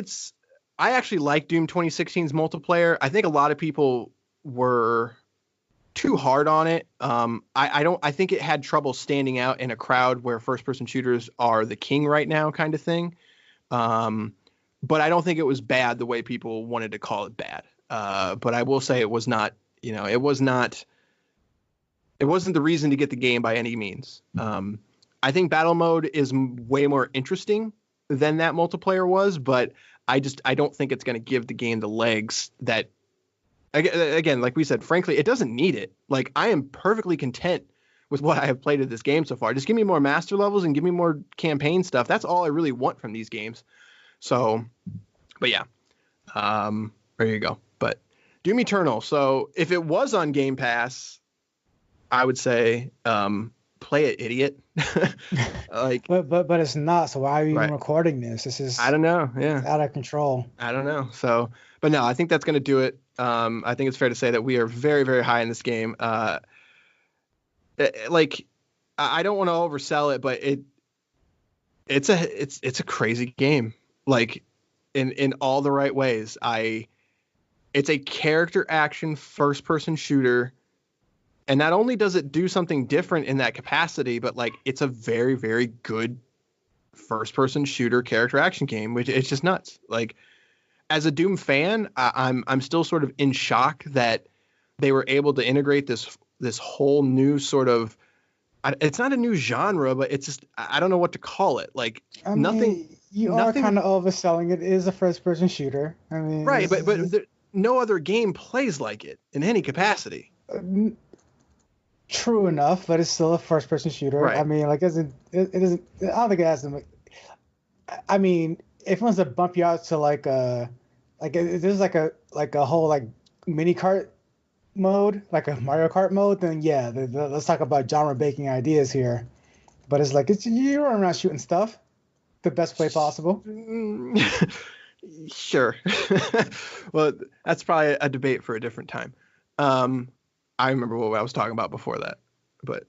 Speaker 8: I actually like Doom 2016's multiplayer. I think a lot of people were too hard on it. I think it had trouble standing out in a crowd where first-person shooters are the king right now, kind of thing. But I don't think it was bad the way people wanted to call it bad. But I will say it was not, it wasn't the reason to get the game by any means. I think battle mode is way more interesting than that multiplayer was, but I don't think it's going to give the game the legs that, again, like we said, frankly, it doesn't need it. Like, I am perfectly content with what I have played of this game so far. Just give me more master levels and give me more campaign stuff. That's all I really want from these games. So, but yeah, there you go. But Doom Eternal. So if it was on Game Pass, I would say, play it, idiot. Like,
Speaker 9: but it's not. So why are you even recording this? This is,
Speaker 8: I don't know. Yeah,
Speaker 9: out of control.
Speaker 8: I don't know. So, but no, I think that's going to do it. I think it's fair to say that we are very, very high in this game. Like, I don't want to oversell it, but it's a crazy game. Like, in all the right ways. It's a character action first person shooter. And not only does it do something different in that capacity, but like, it's a very, very good first person shooter character action game, which it's just nuts. Like, as a Doom fan, I'm still sort of in shock that they were able to integrate this whole new sort of, it's not a new genre, but it's just, I don't know what to call it. Like,
Speaker 9: I mean, you are kind of overselling it. It is a first person shooter. I mean,
Speaker 8: right. But no other game plays like it in any capacity.
Speaker 9: True enough, but it's still a first person shooter. Right. I mean, like, it isn't, I don't think it has to, I mean, if it wants to bump you out to like there's like a whole like mini kart mode, like a Mario Kart mode, then yeah, let's talk about genre breaking ideas here. But it's like, you're running around shooting stuff the best way possible.
Speaker 8: Sure. Well, that's probably a debate for a different time. I remember what I was talking about before that. But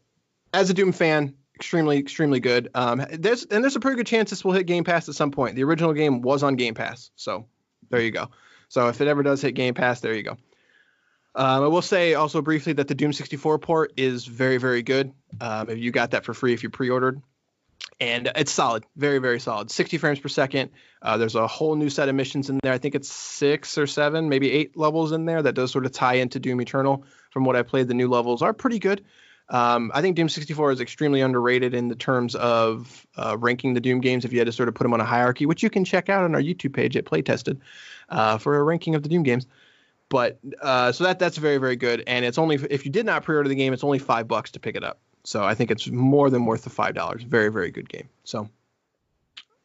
Speaker 8: as a Doom fan, extremely, extremely good. There's a pretty good chance this will hit Game Pass at some point. The original game was on Game Pass, so there you go. So if it ever does hit Game Pass, there you go. I will say also briefly that the Doom 64 port is very, very good. If you got that for free if you pre-ordered. And it's solid, very, very solid. 60 frames per second. There's a whole new set of missions in there. I think it's 6 or 7, maybe 8 levels in there that does sort of tie into Doom Eternal. From what I played, the new levels are pretty good. I think Doom 64 is extremely underrated in the terms of ranking the Doom games if you had to sort of put them on a hierarchy, which you can check out on our YouTube page at Playtested for a ranking of the Doom games. But so that's very, very good. And it's only, if you did not pre-order the game, it's only $5 to pick it up. So I think it's more than worth the $5. Very, very good game. So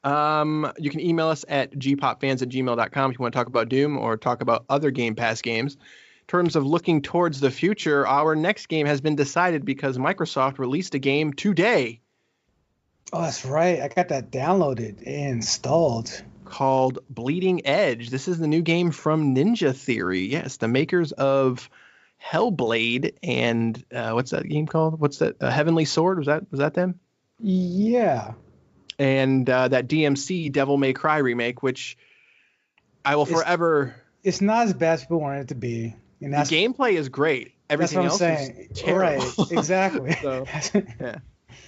Speaker 8: you can email us at gpopfans@gmail.com if you want to talk about Doom or talk about other Game Pass games. In terms of looking towards the future, our next game has been decided because Microsoft released a game today.
Speaker 9: Oh, that's right. I got that downloaded and installed.
Speaker 8: Called Bleeding Edge. This is the new game from Ninja Theory. Yes, the makers of Hellblade and what's that game called? What's that? Heavenly Sword? Was that them?
Speaker 9: Yeah.
Speaker 8: And that DMC Devil May Cry remake, which I will forever.
Speaker 9: It's not as bad as people want it to be. And
Speaker 8: the gameplay is great. Everything else is terrible.
Speaker 9: Right, exactly.
Speaker 8: So, yeah,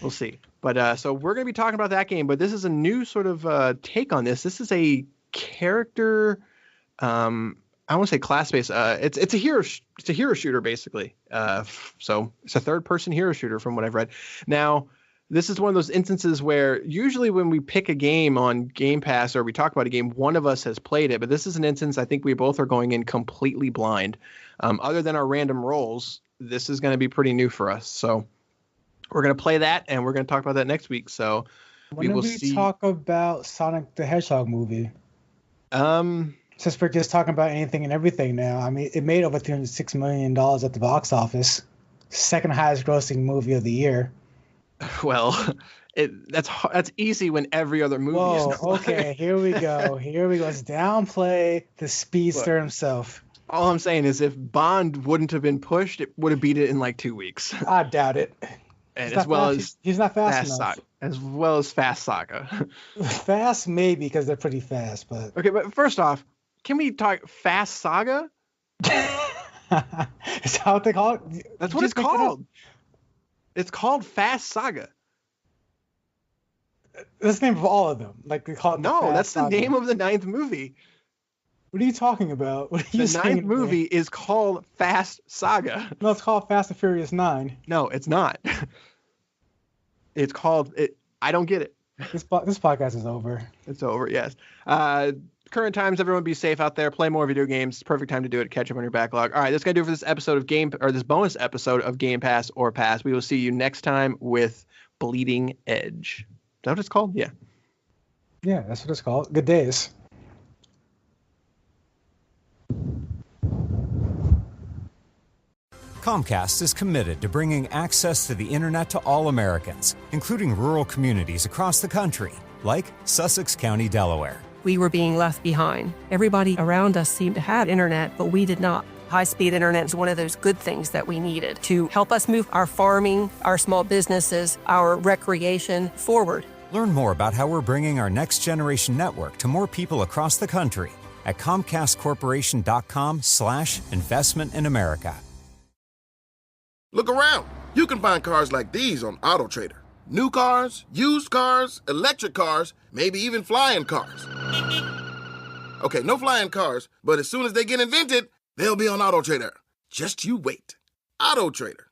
Speaker 8: we'll see. But so we're going to be talking about that game. But this is a new sort of take on this. This is a character. I want to say class-based. It's a hero. It's a hero shooter basically. So it's a third-person hero shooter from what I've read. Now, this is one of those instances where usually when we pick a game on Game Pass or we talk about a game, one of us has played it. But this is an instance I think we both are going in completely blind. Other than our random rolls, this is going to be pretty new for us. So we're going to play that, and we're going to talk about that next week. So
Speaker 9: we will see. Talk about Sonic the Hedgehog movie. Since we're just talking about anything and everything now, I mean, it made over $306 million at the box office. Second highest grossing movie of the year.
Speaker 8: Well, that's easy when every other movie is.
Speaker 9: Okay, here we go. Let's downplay the speedster himself.
Speaker 8: All I'm saying is if Bond wouldn't have been pushed, it would have beat it in like 2 weeks.
Speaker 9: I doubt it.
Speaker 8: And
Speaker 9: he's not fast enough.
Speaker 8: As well as Fast Saga.
Speaker 9: Fast maybe because they're pretty fast, but
Speaker 8: okay. But first off, can we talk Fast Saga?
Speaker 9: Is that what they call it?
Speaker 8: That's what it's called. It's called Fast Saga.
Speaker 9: That's the name of all of them. Like they call it.
Speaker 8: No, that's the name of the 9th movie.
Speaker 9: What are you talking about? What are you
Speaker 8: saying? The 9th movie is called Fast Saga.
Speaker 9: No, it's called Fast and Furious 9.
Speaker 8: No, it's not. I don't get it.
Speaker 9: This podcast is over.
Speaker 8: It's over, yes. current times, everyone be safe out there. Play more video games. It's the perfect time to do it. Catch up on your backlog. All right, that's going to do it for this episode of this bonus episode of Game Pass or Pass. We will see you next time with Bleeding Edge. Is that what it's called? Yeah.
Speaker 9: Yeah, that's what it's called. Good days.
Speaker 1: Comcast is committed to bringing access to the internet to all Americans, including rural communities across the country, like Sussex County, Delaware.
Speaker 2: We were being left behind. Everybody around us seemed to have internet, but we did not. High-speed internet is one of those good things that we needed to help us move our farming, our small businesses, our recreation forward.
Speaker 1: Learn more about how we're bringing our next-generation network to more people across the country at ComcastCorporation.com/investment in America.
Speaker 3: Look around. You can find cars like these on AutoTrader. New cars, used cars, electric cars, maybe even flying cars. Okay, no flying cars, but as soon as they get invented, they'll be on AutoTrader. Just you wait. AutoTrader.